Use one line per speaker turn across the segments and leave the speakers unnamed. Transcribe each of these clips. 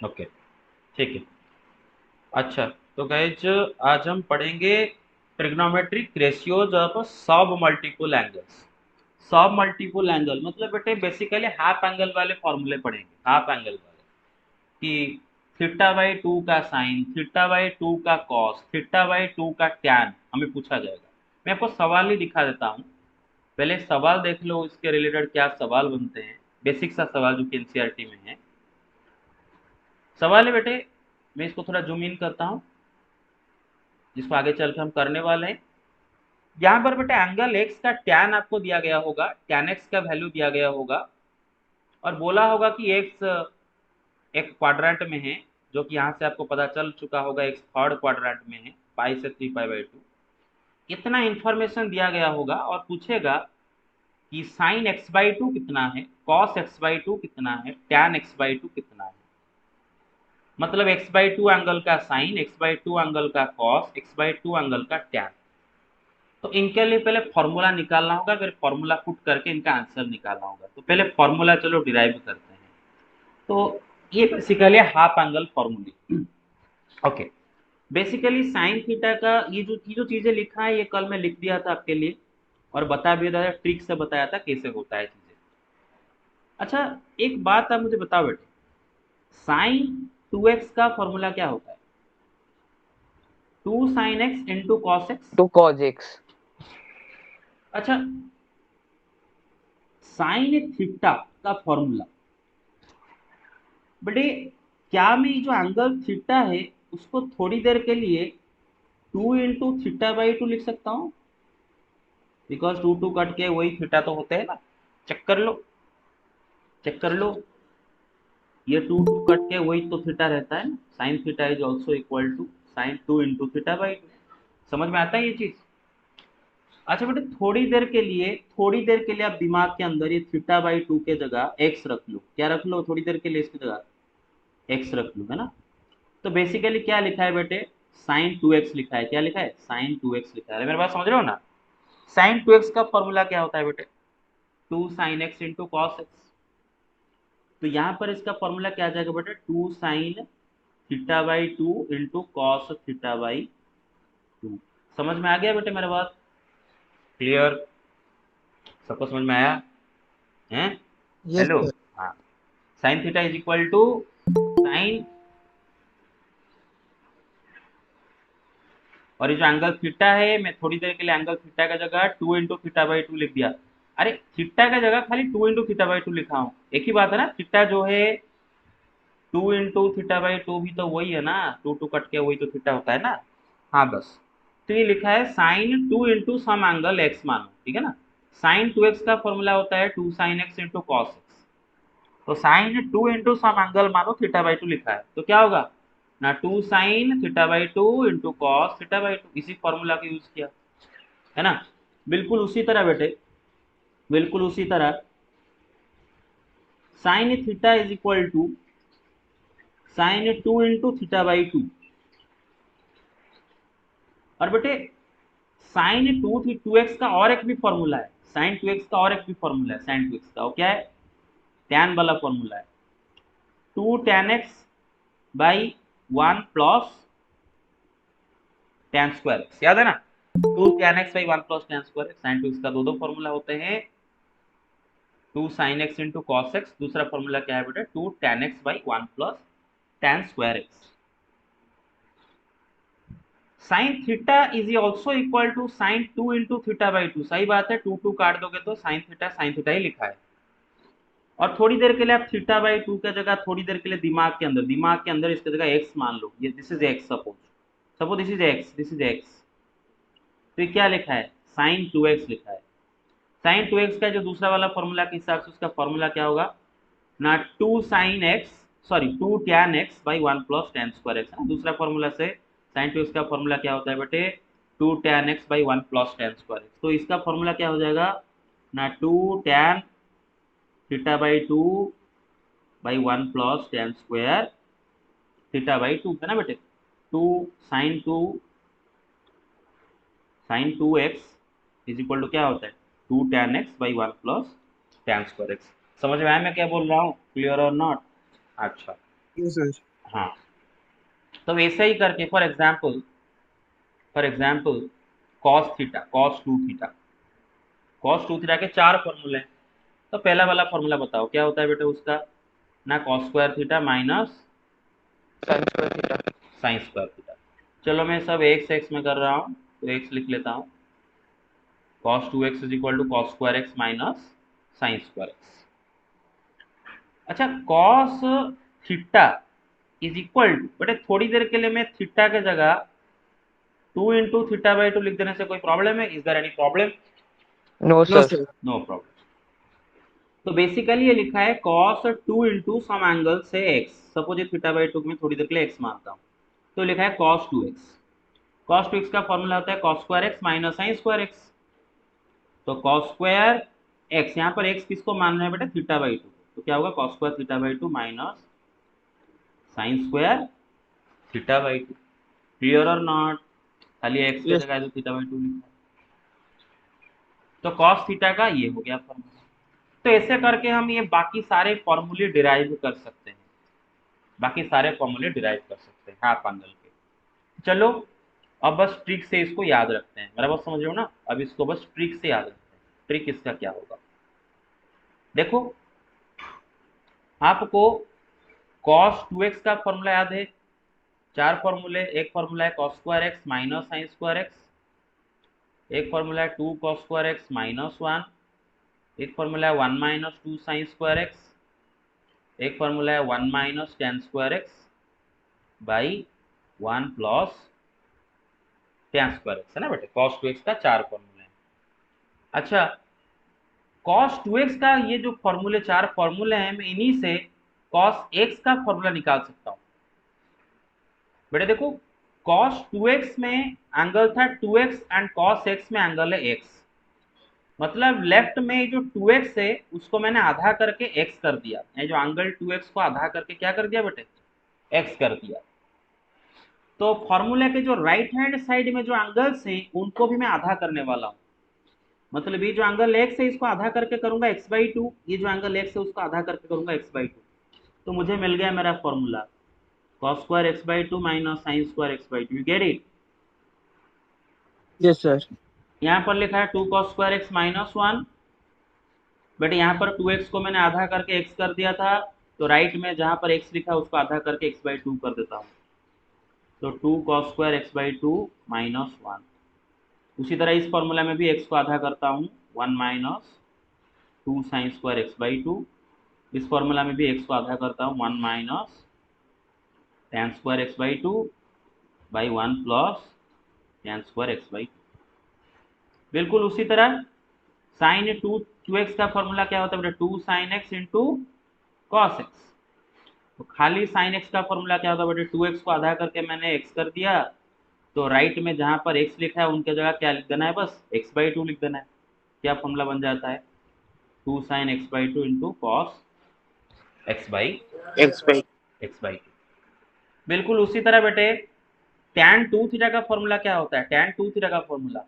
Okay, ठीक है। अच्छा, तो गाइज आज हम पढ़ेंगे ट्रिग्नोमेट्रिक रेशियोज ऑफ सब मल्टीपल एंगल्स। सब मल्टीपल एंगल मतलब बेटे बेसिकली हाफ एंगल वाले फॉर्मूले पढ़ेंगे, हाफ एंगल वाले कि थीटा बाई टू का साइन, थीटा बाई टू का कॉस, थीटा बाई टू का टैन हमें पूछा जाएगा। मैं आपको सवाल ही दिखा देता हूँ, पहले सवाल देख लो, इसके रिलेटेड क्या सवाल बनते हैं। बेसिक सा सवाल जो कि एनसीईआरटी में है। सवाल है बेटे, मैं इसको थोड़ा जूम इन करता हूँ, जिसको आगे चल के हम करने वाले हैं। यहाँ पर बेटे एंगल एक्स का टैन आपको दिया गया होगा, टैन एक्स का वैल्यू दिया गया होगा, और बोला होगा कि एक्स एक क्वाड्रेंट में है, जो कि यहाँ से आपको पता चल चुका होगा, एक्स थर्ड क्वाड्रेंट में है, पाई से 3 पाई बाई 2। इतना इंफॉर्मेशन दिया गया होगा और पूछेगा कि साइन एक्स बाई टू कितना है, कॉस एक्स बाई टू कितना है, टैन एक्स बाई टू कितना है। मतलब एक्स बाई टू एंगल का sine, x by two angle का cos, x by two angle का टैन। तो इनके लिए पहले फॉर्मूला निकालना होगा, फिर फॉर्मूला पुट करके इनका आंसर निकालना होगा। तो पहले फॉर्मूला चलो डिराइव करते हैं। तो ये बेसिकली हाफ एंगल फॉर्मूले। ओके, बेसिकली साइन थीटा का ये जो चीजें लिखा है, ये कल मैं लिख दिया था आपके लिए, और बता भी दिया था, ट्रिक से बताया था कैसे होता है चीजें। अच्छा, एक बात आप मुझे बताओ बेटे, साइन 2x का फॉर्मूला क्या होता है? 2 sin x into cos x.
Two cos x.
अच्छा, साइन थीटा का फॉर्मूला बेटे, क्या मैं ये जो एंगल थीटा है उसको थोड़ी देर के लिए 2 इंटू थीटा बाई 2 लिख सकता हूँ? बिकॉज टू टू कट के वही थीटा तो होते हैं ना। चेक कर लो, चेक कर लो, ये टू टू कट के वही तो थीटा रहता है ना। Sine theta is also equal to sine 2 into theta by 2। समझ में आता है ये चीज? अच्छा बेटे, थोड़ी देर के लिए आप दिमाग के अंदर ये थीटा बाई 2 के जगह एक्स रख लो। क्या रख लो थोड़ी देर के लिए इसकी जगह? एक्स रख लो, है ना। तो बेसिकली क्या लिखा है बेटे, sin 2x लिखा है। क्या लिखा है? sin 2x लिखा है। मेरे बात समझ रहे हो ना? sin 2x का फॉर्मूला क्या होता है बेटे? 2 sin x into cos x. तो यहाँ पर इसका फॉर्मूला क्या आ जाएगा बेटे? 2 sin theta by 2 into cos theta by 2। समझ में आ गया बेटे मेरा बात? क्लियर? सबको समझ में आया है?
Yes
hello.
सर।
हाँ, sine theta is equal to sine, और ये जो एंगल थीटा है, मैं थोड़ी देर के लिए एंगल थीटा का जगह 2 इंटू थीटा बाई 2 लिख दिया। अरे, थीटा का जगह खाली 2 इंटू थीटा बाई 2 लिखा हूँ, एक ही बात है ना। थीटा जो है 2 इंटू थीटा बाई 2 भी तो वही है ना, टू टू कट के वही तो थीटा होता है ना। हाँ बस। तो ये लिखा है sine 2 into some angle x, मानो ठीक है ना। sin 2x का फॉर्मूला होता है 2 sin x into cos x. तो साइन 2 इंटू सम एंगल मानो थीटा बाई 2 लिखा है, तो क्या होगा ना, 2 sin theta by 2 into cos theta by 2। इसी फॉर्मूला का यूज किया, है ना। बिल्कुल उसी तरह बेटे, बिल्कुल उसी तरह sine theta is equal to sin 2 into theta by 2। और बेटे sin 2 एक्स का और एक भी फॉर्मूला है, sin 2x का और एक भी फॉर्मूला है sin 2x का। वो क्या है? टैन वाला फॉर्मूला है, 2 tan x/1 प्लस tan2x। याद है ना? 2 tan x/1 plus tan2x। sin 2x का दो दो फॉर्मूला होते हैं। 2 sin x into cos x, दूसरा फॉर्मूला क्या है बेटा? 2 tan x/1 plus tan2x। Sine theta is also equal to sin 2 into theta by 2। सही बात है, टू टू काट दोगे तो साइन थीटा ही लिखा है। और थोड़ी देर के लिए आप थीटा बाई 2 की जगह, थोड़ी देर के लिए दिमाग के अंदर इसकी जगह एक्स मान लो। ये this is x, suppose, suppose this is x, this is x. तो ये क्या लिखा है? sin 2x लिखा है। sin 2x का जो दूसरा वाला फॉर्मूला के हिसाब से उसका फॉर्मूला क्या होगा ना, 2 sin x, sorry 2 tan x/1 plus tan2x, है ना। दूसरा फॉर्मूला से sin 2x का फॉर्मूला क्या होता है बेटे? 2 tan x/1 प्लस tan2x। तो इसका फॉर्मूला क्या हो जाएगा ना, 2 tan theta by 2 plus tan2 theta by 2, है ना बेटे। Two sine two x is equal to क्या होता है? 2 tan x/1 प्लस tan2x। समझ में आया मैं क्या बोल रहा हूँ? क्लियर और नॉट? अच्छा,
यस सर।
हाँ, तो वैसे ही करके for example cos two theta के चार फॉर्मूले हैं। तो पहला वाला फॉर्मूला बताओ क्या होता है बेटे उसका, ना cos square theta minus
sine square theta.
Sign square theta. चलो मैं सब एक्स एक्स में कर रहा हूँ, तो एक्स लिख लेता हूँ। Cos two x is equal to cos square x minus sine square x. अच्छा, cos theta is equal to, बेटे थोड़ी देर के लिए मैं थीटा के जगह 2 × थीटा/2 लिख देने से कोई प्रॉब्लम है? Is there any problem?
No
no
sir.
Sir.
No problem. तो बेसिकली ये लिखा है cos 2 × सम एंगल से x। सपोज ये थीटा/2 में थोड़ी देर के लिए x मानता हूँ, तो लिखा है cos 2x। cos 2x का फॉर्मूला होता है cos square x minus sine square x. तो cos स्क्वायर एक्स, यहाँ पर x किसको मान रहे हैं बेटा? थीटा/2। तो क्या होगा? cos square थीटा/2 minus sine square थीटा/2। Clear और नॉट? खाली x के
यस।
जगह जो थीटा/2 लिखा है। तो cos थीटा का ये हो गया फॉर्मूला। तो ऐसे करके हम ये बाकी सारे फॉर्मूले डिराइव कर सकते हैं, हाफ एंगल के। चलो, अब बस ट्रिक से इसको याद रखते हैं। मेरा बात समझ रहे हो ना? अब इसको बस ट्रिक से याद रखते हैं। ट्रिक इसका क्या होगा, देखो। आपको cos 2x का फॉर्मूला याद है? चार फॉर्मूले, एक फॉर्मूला है cos square x minus sine square x, एक फॉर्मूला है 2 cos स्क्वायर एक्स माइनस 1, एक फॉर्मूला है 1 माइनस 2 साइन स्क्वायर एक्स, एक फॉर्मूला है 1 minus ten square x by 1 plus ten square x, है ना बेटे? cos 2x का चार फॉर्मूले हैं। अच्छा, cos 2x का ये जो फॉर्मूले, चार फॉर्मूले हैं, मैं इन्हीं से cos x का फॉर्मूला निकाल सकता हूँ। बेटे देखो, cos 2x में एंगल था 2x एंड cos x में एंगल है x। मतलब लेफ्ट में जो 2x है उसको मैंने आधा करके x कर दिया, ये जो एंगल 2x को आधा करके क्या कर दिया बेटे? x कर दिया। तो फॉर्मूले के जो राइट हैंड साइड में जो एंगल्स हैं उनको भी मैं आधा करने वाला हूँ। मतलब ये जो एंगल x है इसको आधा करके करूंगा x/2, ये जो एंगल x है उसको आधा करके करूंगा x/2। तो मुझे मिल गया मेरा formula cos square x/2 minus sine square x/2। You get it?
Yes sir.
यहाँ पर लिखा है 2 cos square x minus 1, but यहाँ पर 2x को मैंने आधा करके x कर दिया था, तो राइट में जहाँ पर x लिखा है उसको आधा करके x/2 कर देता हूँ। तो 2 cos स्क्वायर x/2 माइनस 1। उसी तरह इस फॉर्मूला में भी x को आधा करता हूँ, 1 माइनस 2 साइन स्क्वायर x/2। इस फॉर्मूला में भी x को आधा करता हूँ, 1 minus tan square x/2 by 1 plus tan square x/2। बिल्कुल उसी तरह साइन 2x का फॉर्मूला क्या होता है बेटा? 2 sine x into cos x. तो खाली साइन एक्स का फॉर्मूला क्या होता है बेटे? 2x को आधा करके मैंने x कर दिया, तो राइट में जहाँ पर x लिखा है उनके जगह क्या लिख देना है? बस x/2 लिख देना है। क्या फॉर्मूला बन जाता है? 2 sine x/2 into cos
x by.
x/2। बिल्कुल उसी तरह बेटे tan 2 थीटा का फॉर्मूला क्या होता है? tan 2 थीटा का फॉर्मूला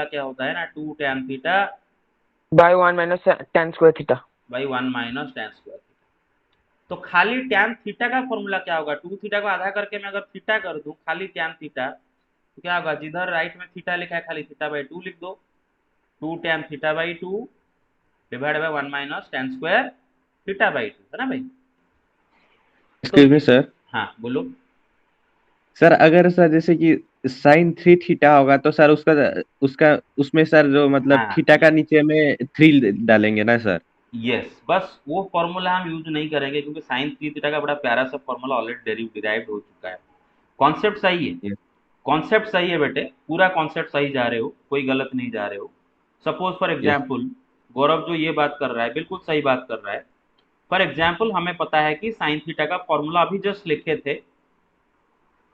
क्या होता है ना? 2 tan theta
by 1 minus ten square theta.
By 1 minus tan square. तो खाली tan थीटा का फॉर्मूला क्या होगा? 2 थीटा को आधा करके मैं अगर थीटा कर दूं, खाली tan थीटा, तो क्या होगा? जिधर राइट में थीटा लिखा है खाली थीटा/2 लिख दो। 2 tan theta divide by 1 minus tan square theta, है ना भाई? तो
एक्सक्यूज मी सर।
हाँ बोलो।
सर अगर सर जैसे कि साइन 3 थीटा होगा तो सर उसका उसका उसमें सर जो मतलब
हाँ,
थीटा का नीचे में 3 डालेंगे ना सर?
यस, बस वो फॉर्मूला हम यूज नहीं करेंगे क्योंकि साइन 3 थीटा का बड़ा प्यारा सा फॉर्मूला ऑलरेडी डिराइव्ड हो चुका है। कॉन्सेप्ट सही है,
Yes.
कॉन्सेप्ट सही है बेटे, पूरा कॉन्सेप्ट सही जा रहे हो, कोई गलत नहीं जा रहे हो। Suppose for
Yes.
एग्जाम्पल गौरव जो ये बात कर रहा है बिल्कुल सही बात कर रहा है। फॉर एग्जाम्पल हमें पता है कि साइन थीटा का फॉर्मूला अभी जस्ट लिखे थे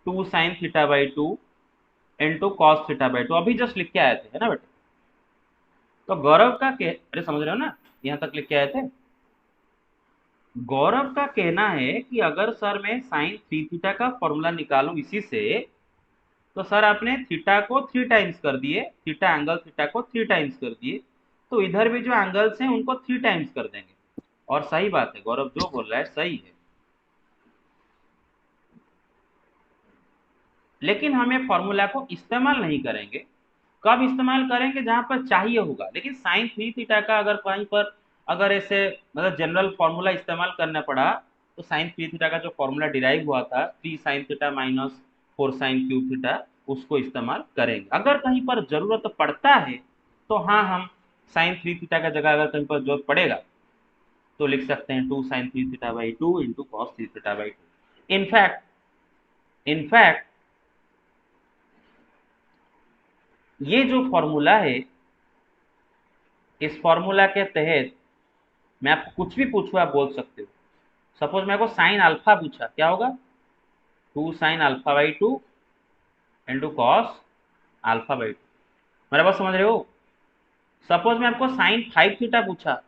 2 साइन थीटा/2 इंटू कॉस थीटा/2, अभी जस्ट लिख के आए थे, है ना बेटे? तो गौरव का के, अरे समझ रहे हो ना? यहाँ तक लिख के आए थे। गौरव का कहना है कि अगर सर मैं साइन 3 थीटा का फॉर्मूला निकालूं इसी से, तो सर आपने थीटा को 3 टाइम्स कर दिए, थीटा को 3 टाइम्स कर दिए, तो इधर भी जो एंगल्स हैं उनको 3 टाइम्स कर देंगे। और सही बात है, गौरव जो बोल रहा है सही है, लेकिन हमें फॉर्मूला को इस्तेमाल नहीं करेंगे। कब इस्तेमाल करेंगे? जहां पर चाहिए होगा। लेकिन साइन थ्री थीटा का अगर कहीं पर अगर ऐसे मतलब जनरल फॉर्मूला इस्तेमाल करना पड़ा, तो साइन थ्री थीटा का जो फॉर्मूला डिराइव हुआ था 3 sin theta minus 4 sin cube theta, उसको इस्तेमाल करेंगे। अगर कहीं पर जरूरत पड़ता है तो हाँ, हम साइन थ्री थीटा का जगह अगर कहीं पर जरूरत पड़ेगा तो लिख सकते हैं 2 sin3 थीटा/2 into cos three थीटा/2। In fact ये जो फॉर्मूला है, इस फॉर्मूला के तहत मैं आपको कुछ भी पूछूं आप बोल सकते हो। सपोज मेरे को साइन अल्फा पूछा, क्या होगा? 2 sin α/2 इंटू कॉस α/2। मेरा बात समझ रहे हो? सपोज मैं आपको साइन 5 थीटा पूछा,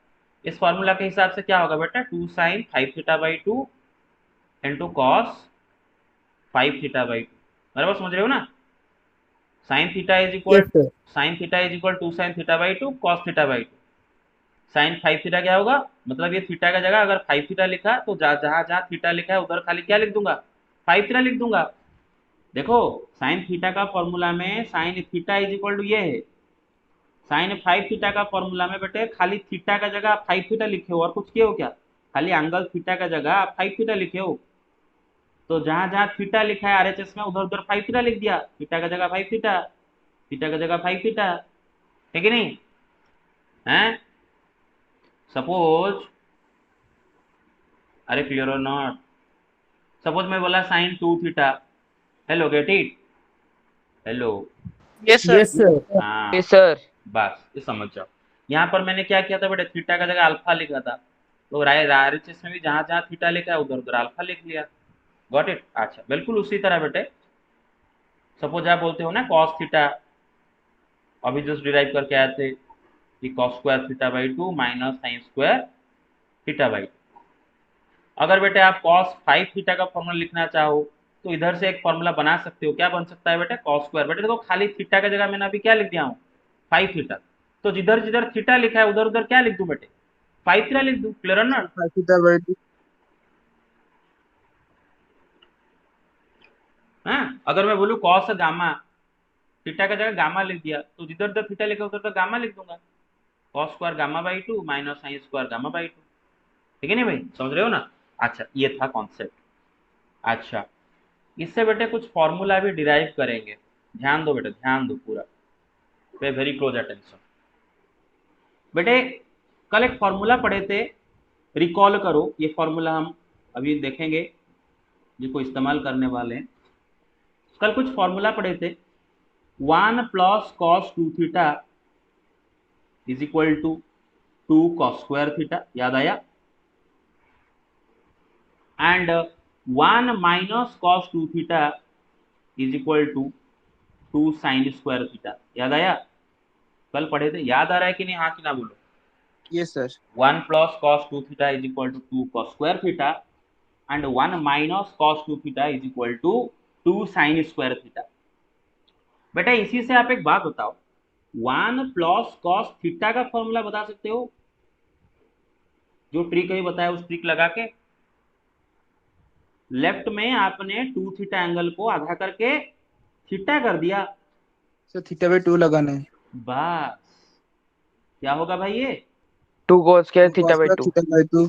इस फॉर्मूला के हिसाब से क्या होगा बेटा? 2 sin 5 theta into cos 5 theta. मेरा बात समझ रहे हो ना? Sine theta is
yes
equal
sir.
Sine theta is equal 2 sin theta cos theta. Sine 5 theta क्या होगा? मतलब ये थीटा का जगह अगर 5 थीटा लिखा तो जहां जहां थीटा लिखा है उधर खाली क्या लिख दूंगा? 5 थीटा लिख दूंगा। देखो, साइन थीटा का फॉर्मूला में sine theta is equal to ये है, साइन 5 थीटा का फॉर्मूला में बेटे खाली थीटा का जगह आप 5 थीटा लिखे हो और कुछ किए हो क्या? खाली एंगल थीटा का जगह आप 5 थीटा लिखे हो। तो जहां जहां थीटा लिखा है आरएचएस में उधर उधर 5 थीटा लिख दिया। थीटा का जगह 5 थीटा, थीटा का जगह 5 थीटा, है कि नहीं? है सपोज, अरे क्लियर और नॉट? सपोज मैं बोला sine 2 theta. Hello, get it? Hello?
Yes sir.
हाँ,
यस सर।
बस ये समझ जाओ। यहाँ पर मैंने क्या किया था बेटे? थीटा का जगह अल्फा लिखा था, तो आरएचएस में भी जहां जहां थीटा लिखा है उधर उधर अल्फा लिख लिया। Got it? अच्छा, बिल्कुल उसी तरह बेटे सपोज आप बोलते हो ना कॉस थीटा, अभी जस्ट डिराइव करके आए थे कि cos square थीटा/2 minus sine square थीटा/2। अगर बेटे आप कॉस 5 थीटा का फॉर्मूला लिखना चाहो तो इधर से एक फॉर्मूला बना सकते हो। क्या बन सकता है बेटे? Cos square. बेटे देखो, खाली थीटा का जगह मैंने अभी क्या लिख दिया हूँ? 5 थीटा। तो जिधर जिधर थीटा लिखा है उधर उधर क्या लिख दूं बेटे? 5 थीटा लिख दूं। क्लियर है ना? हाँ, अगर मैं बोलूँ कॉस गामा, थीटा का जगह गामा लिख दिया, तो जिधर उधर थीटा लिखा उधर उधर गामा लिख दूंगा। Cos square gamma minus sine square gamma. ठीक है नहीं भाई? समझ रहे हो ना? अच्छा, ये था कॉन्सेप्ट। अच्छा, इससे बेटे कुछ फॉर्मूला भी डिराइव करेंगे। ध्यान दो बेटे, ध्यान दो पूरा, पे वेरी क्लोज अटेंशन। बेटे कल एक फॉर्मूला पढ़े थे, रिकॉल करो। ये फॉर्मूला हम अभी देखेंगे जिसको इस्तेमाल करने वाले हैं। कल कुछ फॉर्मूला पढ़े थे, 1 plus cos 2 theta is equal to 2 cos square theta, याद आया? And 1 minus cos 2 theta is equal to 2 sine square theta, याद आया? कल पढ़े थे, याद आ रहा है कि नहीं? हाँ कि ना बोलो?
Yes sir.
1 plus cos 2 theta is equal to 2 cos square theta and 1 minus cos 2 theta is equal to 2 sine square theta. बेटा इसी से आप एक बात बताओ, 1 प्लस कॉस थीटा का फॉर्मूला बता सकते हो? जो ट्रिक है बताया उस ट्रिक लगा के लेफ्ट में आपने 2 थीटा एंगल को आधा करके थीटा कर दिया।
सर थीटा/2 लगाना है।
बस क्या होगा भाई? ये
2 cos square
cos square
theta/2।
Theta.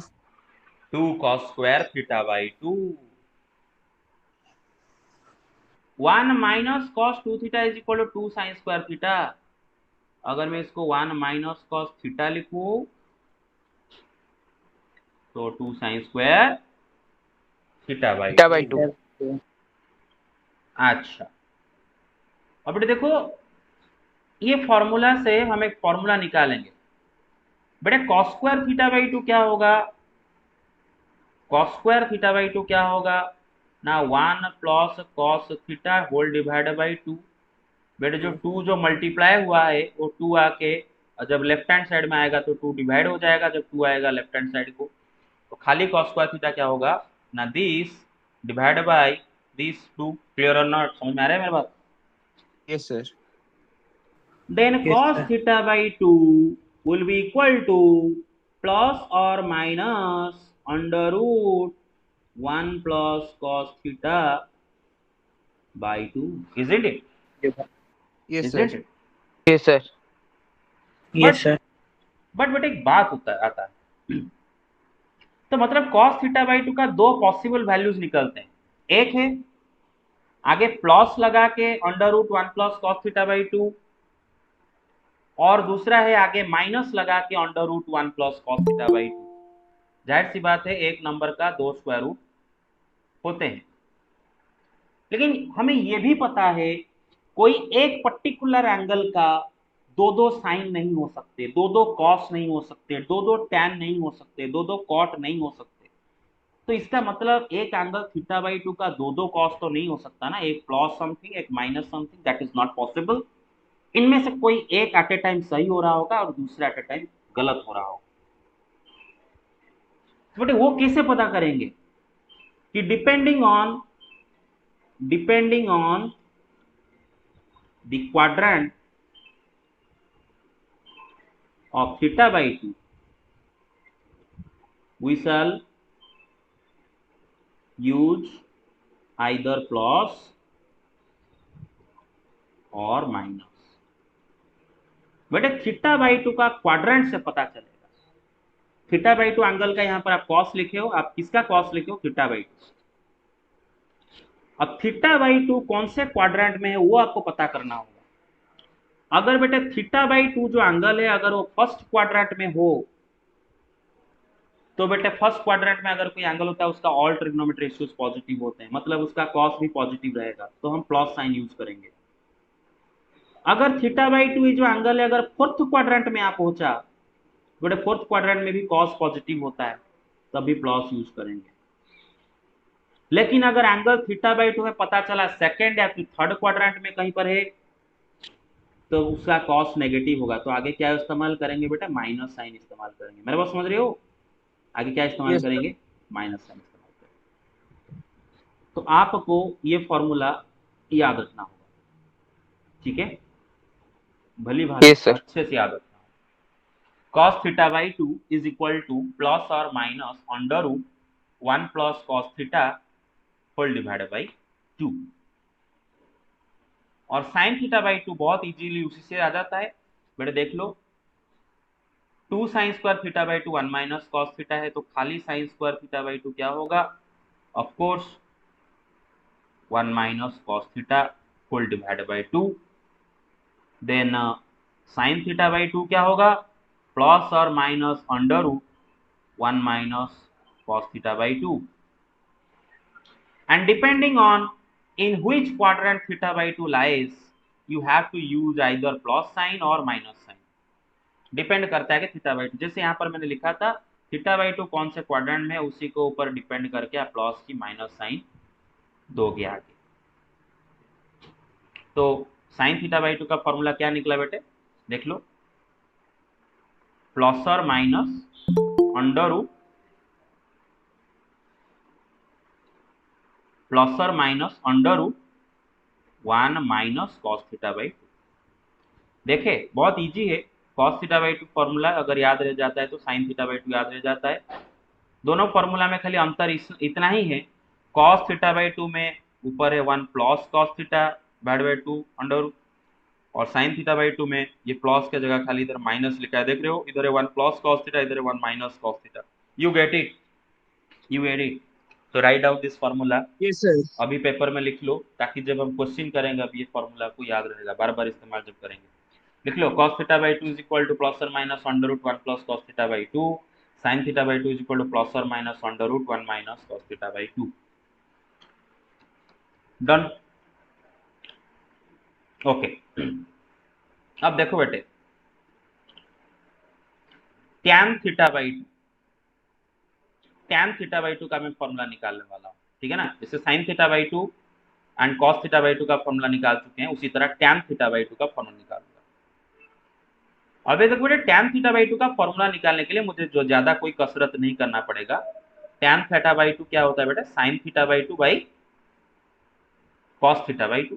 2 cos square theta. 1 minus cos 2 theta is equal to 2 sine square theta. अगर मैं इसको 1 माइनस कॉस थीटा लिखूं तो 2 साइन स्क्वायर थीटा/2।
theta/2।
अच्छा, अब बेटे देखो, ये फॉर्मूला से हम एक फॉर्मूला निकालेंगे। बेटे कॉस स्क्वायर थीटा/2 क्या होगा? कॉस स्क्वायर थीटा/2 क्या होगा ना? 1 plus cos theta whole divided by 2। बेटे जो 2 जो मल्टीप्लाई हुआ है वो 2 आके जब लेफ्ट हैंड साइड में आएगा तो 2 डिवाइड हो जाएगा जब 2 आएगा लेफ्ट हैंड साइड को। तो खाली कॉस स्क्वायर थीटा क्या होगा ना? This divide by this 2। Clear और नॉट? समझ में आ रहा है मेरी बात?
Yes sir.
Then
yes
cos
sir.
theta by 2 will be equal to plus और minus under root 1 plus cos theta by 2, isn't it?
Yes, sir.
Isn't it?
Yes, sir.
Yes,
but
sir.
But एक बात आता है तो मतलब cos theta by 2 का दो possible values निकलते हैं। एक है आगे प्लस लगा के under root 1 plus cos theta by 2, और दूसरा है आगे माइनस लगा के under root 1 plus cos theta by 2। जाहिर सी बात है एक नंबर का दो स्क्वायर रूट होते हैं, लेकिन हमें यह भी पता है कोई एक पर्टिकुलर एंगल का दो दो साइन नहीं हो सकते, दो दो कॉस नहीं हो सकते, दो दो टैन नहीं हो सकते, दो दो कॉट नहीं हो सकते। तो इसका मतलब एक एंगल थीटा बाई 2 का दो दो कॉस तो नहीं हो सकता ना, एक प्लस समथिंग एक minus something, that is not possible. इनमें से कोई एक एट ए टाइम सही हो रहा होगा और दूसरा एट ए टाइम गलत हो रहा होगा। तो बेटे वो कैसे पता करेंगे कि depending on the quadrant of theta by 2 we shall use either plus और माइनस। बेटे थीटा बाई 2 का क्वाड्रेंट से पता चलेगा। थीटा बाई 2 एंगल का यहां पर आप कॉस लिखे हो, आप किसका कॉस लिखे हो? Theta by 2। अब थीटा बाई 2 कौन से क्वाड्रेंट में है वो आपको पता करना होगा। अगर बेटे थीटा बाई 2 जो एंगल है अगर वो फर्स्ट क्वाड्रेंट में हो तो बेटे फर्स्ट क्वाड्रेंट में अगर कोई एंगल होता है उसका ऑल ट्रिग्नोमेट्री रेशियोज पॉजिटिव होते हैं, मतलब उसका कॉस भी पॉजिटिव रहेगा, तो हम प्लस साइन यूज करेंगे। अगर थीटा बाई 2 जो एंगल है अगर फोर्थ क्वाड्रेंट में आप पहुंचा, बेटे फोर्थ क्वाड्रेंट में भी कॉस पॉजिटिव होता है, तभी प्लस यूज करेंगे। लेकिन अगर एंगल थीटा बाई 2 है पता चला सेकंड या फिर थर्ड क्वाड्रेंट में कहीं पर है तो उसका कॉस नेगेटिव होगा, तो आगे क्या इस्तेमाल करेंगे बेटा? माइनस साइन इस्तेमाल करेंगे। मेरे बात समझ रहे हो? आगे क्या इस्तेमाल
Yes, sir.
करेंगे? माइनस साइन इस्तेमाल करेंगे। तो आपको ये फॉर्मूला याद रखना होगा, ठीक है? भली भांति
Yes, sir.
अच्छे से याद रखना होगा। cos theta by 2 is equal to plus और minus under root 1 plus cos theta whole divided by 2। और साइन थीटा बाई 2 बहुत इजीली उसी से आ जाता है। बेटे देख लो 2 sine square theta by 2 1 minus cos theta है, तो खाली साइन स्क्वायर थीटा बाई 2 क्या होगा? Of course 1 minus cos theta whole divided by 2। Then sine theta by 2 क्या होगा? प्लस और minus under root 1 minus cos theta by 2, and depending on in which quadrant theta by 2 lies you have to use either plus sign or minus sign। Depend करता है कि theta by 2, जैसे यहाँ पर मैंने लिखा था थीटा बाई 2 कौन से क्वाड्रेंट में है उसी के ऊपर डिपेंड करके आप प्लस की माइनस साइन दोगे आगे। तो साइन थीटा बाई 2 का फॉर्मूला क्या निकला बेटे? देख लो प्लस और माइनस अंडर रूट प्लस और minus under root 1 minus cos theta by 2। देखे बहुत इजी है, cos थीटा बाई 2 फॉर्मूला अगर याद रह जाता है तो sin थीटा बाई 2 याद रह जाता है। दोनों फॉर्मूला में खाली अंतर इतना ही है, cos थीटा बाई 2 में ऊपर है 1 plus cos theta by 2 under, और sin थीटा बाई 2 में ये प्लस की जगह खाली इधर माइनस लिखा है, देख रहे हो? इधर है 1 प्लस cos थीटा, इधर है 1 minus cos theta. You get it? You get it? तो write out this formula,
Yes, sir.
अभी पेपर में लिख लो ताकि जब हम क्वेश्चन करेंगे अब ये फॉर्मूला आपको याद रहेगा, बार बार इस्तेमाल जब करेंगे। लिख लो cos theta by 2 is equal to plus और minus under root 1 plus cos theta by 2, sin theta by 2 is equal to plus और minus under root 1 minus cos theta by 2। Done? Okay. अब देखो बेटे tan theta by 2, tan theta by 2 का मैं formula निकालने वाला हूँ, ठीक है ना? जैसे sin theta by 2 and cos theta by 2 का फॉर्मूला निकाल चुके हैं, उसी तरह tan थीटा बाई 2 का फॉर्मूला निकालूंगा। अभी तक बेटे tan थीटा बाई 2 का फॉर्मूला निकालने के लिए मुझे जो ज्यादा कोई कसरत नहीं करना पड़ेगा। tan थीटा बाई 2 क्या होता है बेटा? sin theta by 2 by cos theta by 2।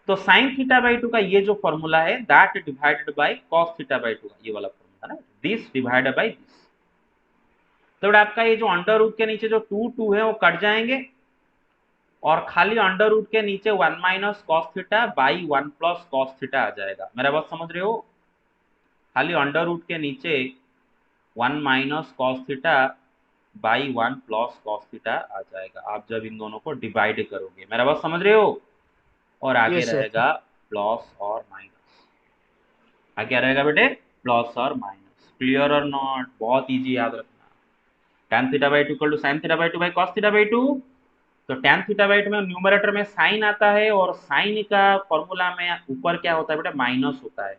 तो sin थीटा बाई 2 का ये जो फॉर्मूला है that divided by cos theta by 2 का ये वाला फॉर्मूला, है ना, दिस डिवाइडेड बाई दिस। तो बेटा आपका ये जो अंडर रूट के नीचे जो 2 है वो कट जाएंगे और खाली अंडर रूट के नीचे 1 minus cos theta by 1 plus cos theta आ जाएगा। मेरा बात समझ रहे हो? खाली अंडर रूट के नीचे 1 minus cos theta by 1 plus cos theta आ जाएगा आप जब इन दोनों को डिवाइड करोगे। मेरा बात समझ रहे हो? और आगे
Yes, sir.
रहेगा प्लस और माइनस। आगे क्या रहेगा बेटे? प्लस और माइनस। क्लियर और नॉट? बहुत इजी याद रखना। tan theta by 2 equal to sine theta by 2 by cos theta by 2। तो tan थीटा बाई 2 में न्यूमरेटर में साइन आता है और साइन का फॉर्मूला में ऊपर क्या होता है बेटा? माइनस होता है।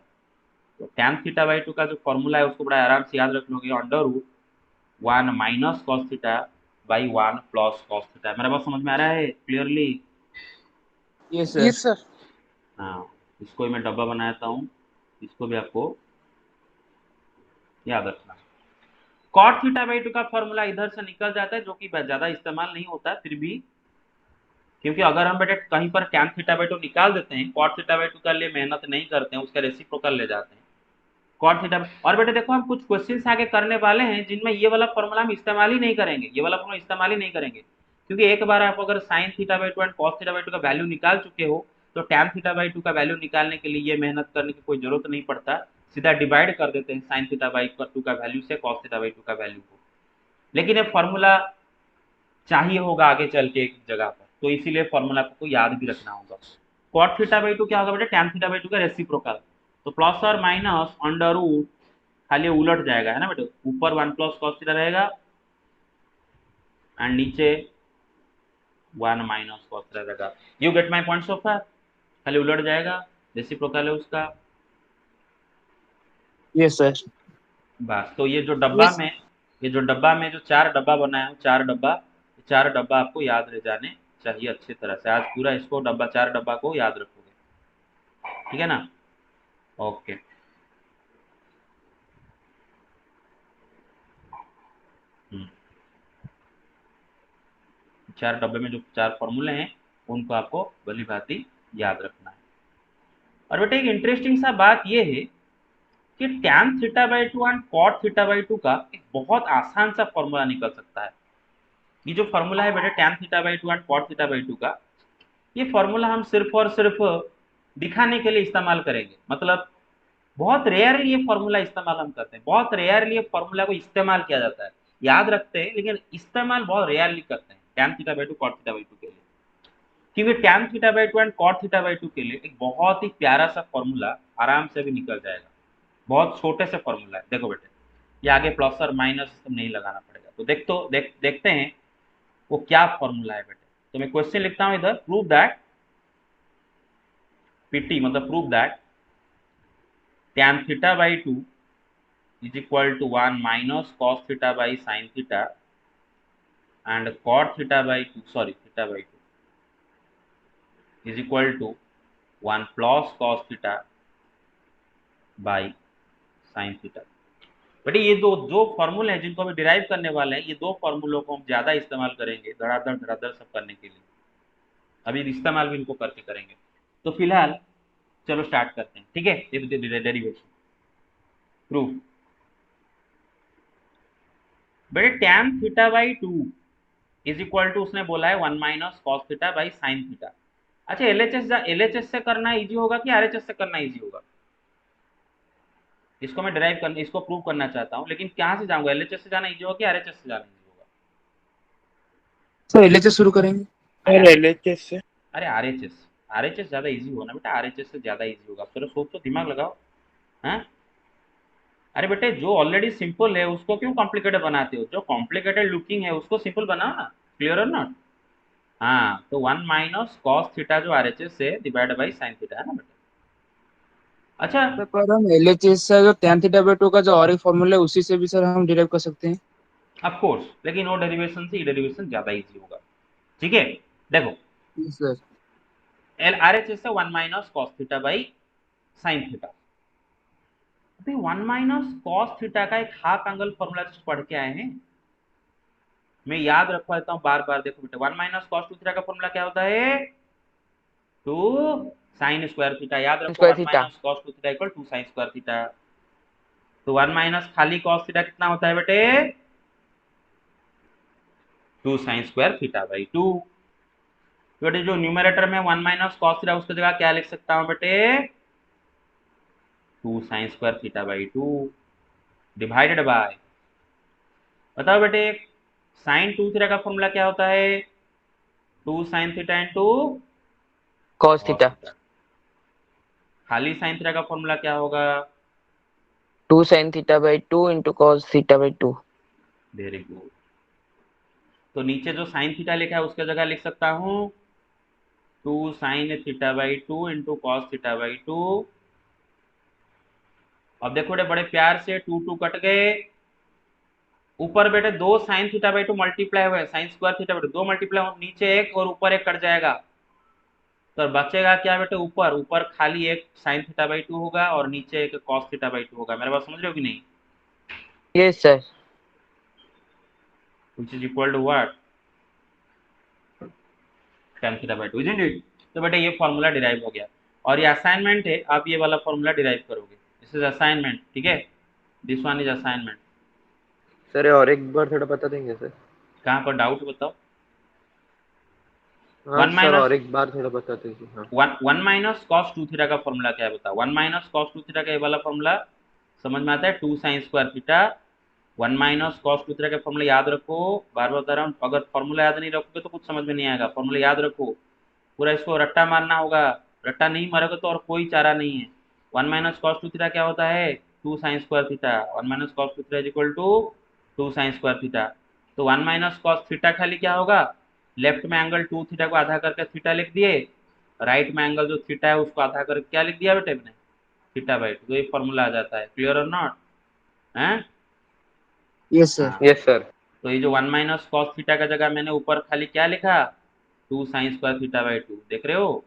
तो tan थीटा बाई 2 का जो फॉर्मूला है उसको बड़ा आराम से याद रख लोगे, under root 1 minus cos theta by 1 plus cos theta. मेरा बात समझ में आ रहा है clearly?
Yes, sir.
Yes, sir.
हाँ, इसको मैं डब्बा बनाता हूँ, इसको भी आपको याद रखना। कॉट थीटा बाई 2 का फॉर्मूला इधर से निकल जाता है जो कि ज्यादा इस्तेमाल नहीं होता फिर भी, क्योंकि अगर हम बेटे कहीं पर टैन थीटा बाई 2 निकाल देते हैं, कॉट थीटा बाई 2 के लिए मेहनत नहीं करते हैं, उसका रेसिप्रोकल ले जाते हैं कॉट थीटा। और बेटे देखो हम कुछ क्वेश्चंस आगे करने वाले हैं जिनमें ये वाला फॉर्मूला हम इस्तेमाल ही नहीं करेंगे, ये वाला फॉर्मूला इस्तेमाल ही नहीं करेंगे, क्योंकि एक बार आप अगर sign theta by 2 and cos theta by 2 का वैल्यू निकाल चुके हो तो टैन थीटा बाई 2 का वैल्यू निकालने के लिए ये मेहनत करने की कोई जरूरत नहीं पड़ता, सीधा डिवाइड कर देते हैं साइन थीटा बाई 2 का वैल्यू से कॉस थीटा बाई 2 का वैल्यू को। लेकिन ये फॉर्मूला चाहिए होगा आगे चल के एक जगह पर, तो इसीलिए फॉर्मूला आपको याद भी रखना होगा। कॉट थीटा बाई 2 क्या होगा बेटा? टैन थीटा बाई 2 का रेसिप्रोकल। तो प्लस और माइनस अंडर रूट खाली उलट जाएगा, है ना बेटे? ऊपर 1 प्लस कॉस थीटा रहेगा एंड नीचे 1 माइनस कॉस थीटा रहेगा। You get my point so far? खाली उलट जाएगा, रेसिप्रोकल है उसका।
Yes, sir.
बस, तो ये जो डब्बा
Yes.
में जो 4 डब्बा बनाया हूँ, 4 डब्बा आपको याद रह जाने चाहिए अच्छी तरह से। आज पूरा इसको 4 डब्बा को याद रखोगे, ठीक है ना? ओके। हम्म, 4 डब्बे में जो 4 फॉर्मूले हैं उनको आपको भली भांति याद रखना है। और बेटे एक इंटरेस्टिंग सा बात ये है कि tan theta by 2 and cot theta by 2 का एक बहुत आसान सा फॉर्मूला निकल सकता है। ये जो फॉर्मूला है बेटे tan theta by 2 and cot theta by 2 का, ये फॉर्मूला हम सिर्फ और सिर्फ दिखाने के लिए इस्तेमाल करेंगे। मतलब बहुत रेयरली ये फॉर्मूला इस्तेमाल हम करते हैं, बहुत रेयरली ये फॉर्मूला को इस्तेमाल किया जाता है। याद रखते हैं लेकिन इस्तेमाल बहुत रेयरली करते हैं tan theta by 2 cot theta by 2 के लिए, क्योंकि tan theta by 2 and cot theta by 2 के लिए एक बहुत ही प्यारा सा फॉर्मूला आराम से भी निकल जाएगा। बहुत छोटे से फॉर्मूला है। देखो बेटे ये आगे प्लस और माइनस नहीं लगाना पड़ेगा, तो देखते हैं वो क्या फॉर्मूला है बेटे। तो मैं क्वेश्चन लिखता हूं इधर, प्रूव दैट पीटी मतलब prove that tan theta by 2 is equal to 1 minus cos theta by sine theta and cot theta by 2 theta by 2 is equal to 1 plus cos theta by sine theta. बेटे ये जो फॉर्मूले हैं जिनको हम derive करने वाले हैं, ये 2 फॉर्मूलों को हम ज्यादा इस्तेमाल करेंगे धड़ाधड़ सब करने के लिए। अभी इस्तेमाल भी इनको करके करेंगे। तो फिलहाल चलो स्टार्ट करते हैं, ठीक है? Derivation proof. बेटे tan theta by 2 is equal to उसने बोला है 1 minus cos theta by sine theta. अच्छा एलएचएस से करना इजी होगा कि आरएचएस से करना इजी होगा? इसको मैं इसको प्रूव करना चाहता हूँ, लेकिन कहाँ से जाऊंगा? एलएचएस से जाना इजी होगा कि आरएचएस से जाना इजी होगा?
सर LHS शुरू करेंगे।
LHS से।
अरे आरएचएस ज्यादा इजी होना बेटा, आरएचएस से ज्यादा इजी होगा। चलो सोचो, दिमाग लगाओ। हाँ, अरे बेटे जो ऑलरेडी सिंपल है उसको क्यों कॉम्प्लिकेटेड बनाते हो? जो कॉम्प्लिकेटेड लुकिंग है उसको सिंपल बनाओ ना। क्लियर और नॉट? हाँ, तो 1 माइनस कॉस थीटा जो आरएचएस से डिवाइड बाई साइन थीटा है ना बेटा। अच्छा,
सर पर हम LHS से जो tan थीटा बाई 2 का जो और एक फॉर्मूला है उसी से भी सर हम डिराइव कर सकते हैं।
ऑफ कोर्स, लेकिन वो डेरिवेशन से ये डेरिवेशन ज्यादा इजी होगा। ठीक है, देखो
Yes, सर।
एल आरएचएस से 1 minus cos theta by sine theta. अभी 1 माइनस कॉस थीटा का एक हाफ एंगल फॉर्मूला पढ़ के आए हैं, मैं याद रखवा देता हूँ बार बार। देखो बेटे 1 माइनस कॉस थीटा का फॉर्मूला क्या होता है? 2 साइन स्क्वायर थीटा। याद रखो
square
1
theta.
Minus cos theta equal 2 sine square theta. तो 1 माइनस खाली cos थीटा कितना होता है बेटे 2 sin स्क्वायर थीटा बाई 2। बेटे जो न्यूमरेटर में 1 माइनस cos थीटा उसकी जगह क्या लिख सकता हूं बेटे 2 sin square theta by 2 divided by, बताओ बेटे sin 2 थीटा का फॉर्मूला क्या होता है 2 sin theta into
cos theta,
खाली sin थीटा का फॉर्मूला क्या होगा
2 sin theta by 2 into cos theta by 2।
Very good. तो नीचे जो sin थीटा लिखा है उसके जगह लिख सकता हूँ 2 sin theta by 2 into cos theta by 2। अब देखो बेटे बड़े प्यार से 2 2 कट गए, ऊपर बेटे 2 sin थीटा बाई 2 मल्टीप्लाई हुए sin square theta by 2 2 multiply हो, नीचे एक और ऊपर एक कट जाएगा, तो बचेगा क्या बेटे ऊपर ऊपर खाली एक sin थीटा बाई 2 होगा और नीचे एक cos थीटा बाई 2 होगा। मेरे बात समझ रहे हो कि नहीं?
Yes sir.
which is equal to what tan theta by 2 isn't it? तो बेटे ये फॉर्मूला डिराइव हो गया और ये असाइनमेंट है, आप ये वाला फॉर्मूला डिराइव करोगे। दिस इज असाइनमेंट, ठीक है, this one is assignment.
Sir और एक बार थोड़ा बता देंगे सर?
कहाँ पर डाउट बताओ?
हाँ
1
सर
माइनस
और एक बार थोड़ा बता दीजिए। हाँ
1 माइनस कॉस 2 थीटा का फॉर्मूला क्या है बताओ? 1 माइनस कॉस 2 थीटा का ये वाला फॉर्मूला समझ में आता है 2 sine square theta. 1 minus cos 2 theta का फॉर्मूला याद रखो, बार बार बता रहा हूँ, अगर फॉर्मूला याद नहीं रखोगे तो कुछ समझ में नहीं आएगा। फॉर्मूला याद रखो, पूरा इसको रट्टा मारना होगा, रट्टा नहीं मारोगे तो और कोई चारा नहीं है। 1 माइनस कॉस 2 थीटा क्या होता है 2 sine square theta. 1 minus cos 2 theta is equal to 2 sine square theta. तो 1 माइनस कॉस थीटा खाली क्या होगा, लेफ्ट में एंगल 2 थीटा को आधा करके थीटा लिख दिए, राइट में एंगल जो थीटा है उसको आधा करके क्या लिख दिया बेटे मैंने थीटा बाई 2। तो ये फॉर्मूला आ जाता है। क्लियर और नॉट? हैं?
Yes sir.
हाँ,
यस सर।
तो ये जो 1 माइनस कॉस थीटा का जगह मैंने ऊपर खाली क्या लिखा 2 साइन स्क्वायर थीटा बाई 2, देख रहे हो,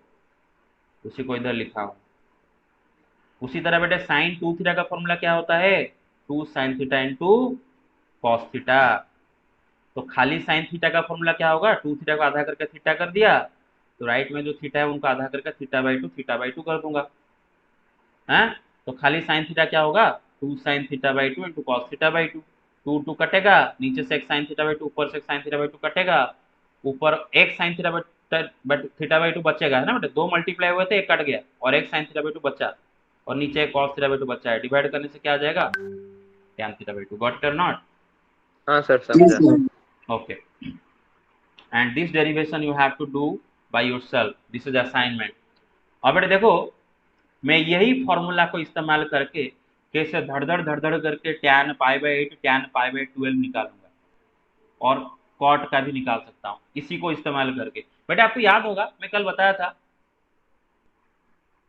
उसी को इधर लिखा हूँ। उसी तरह बेटे साइन 2 थीटा का फॉर्मूला क्या होता है 2 sine theta into cos theta. तो खाली साइन थीटा का फॉर्मूला क्या होगा 2 थीटा को आधा करके थीटा कर दिया, तो राइट में जो थीटा है उनको आधा करके थीटा बाई 2 कर दूंगा। हैं? तो खाली साइन थीटा क्या होगा 2 sign theta by 2 into cos theta by 2। 2 2 कटेगा, नीचे से एक साइन थीटा बाई 2, ऊपर से एक साइन थीटा बाई 2 कटेगा, ऊपर एक sign theta by theta by 2 बचेगा, है ना बेटे, 2 मल्टीप्लाई हुए थे एक कट गया और एक साइन थीटा बाई 2 बचा और नीचे एक कॉस थीटा बाई 2 बचा है, डिवाइड करने से क्या आ जाएगा tan theta by 2। Got it और नॉट?
हाँ सर
यस
समझा।
Sir.
okay, and this derivation you have to do by yourself, this is assignment। अब बेटे देखो मैं यही फॉर्मूला को इस्तेमाल करके कैसे धड़ करके tan pi by 8 tan pi by 12 निकालूंगा और कॉट का भी निकाल सकता हूँ इसी को इस्तेमाल करके। बेटे आपको याद होगा मैं कल बताया था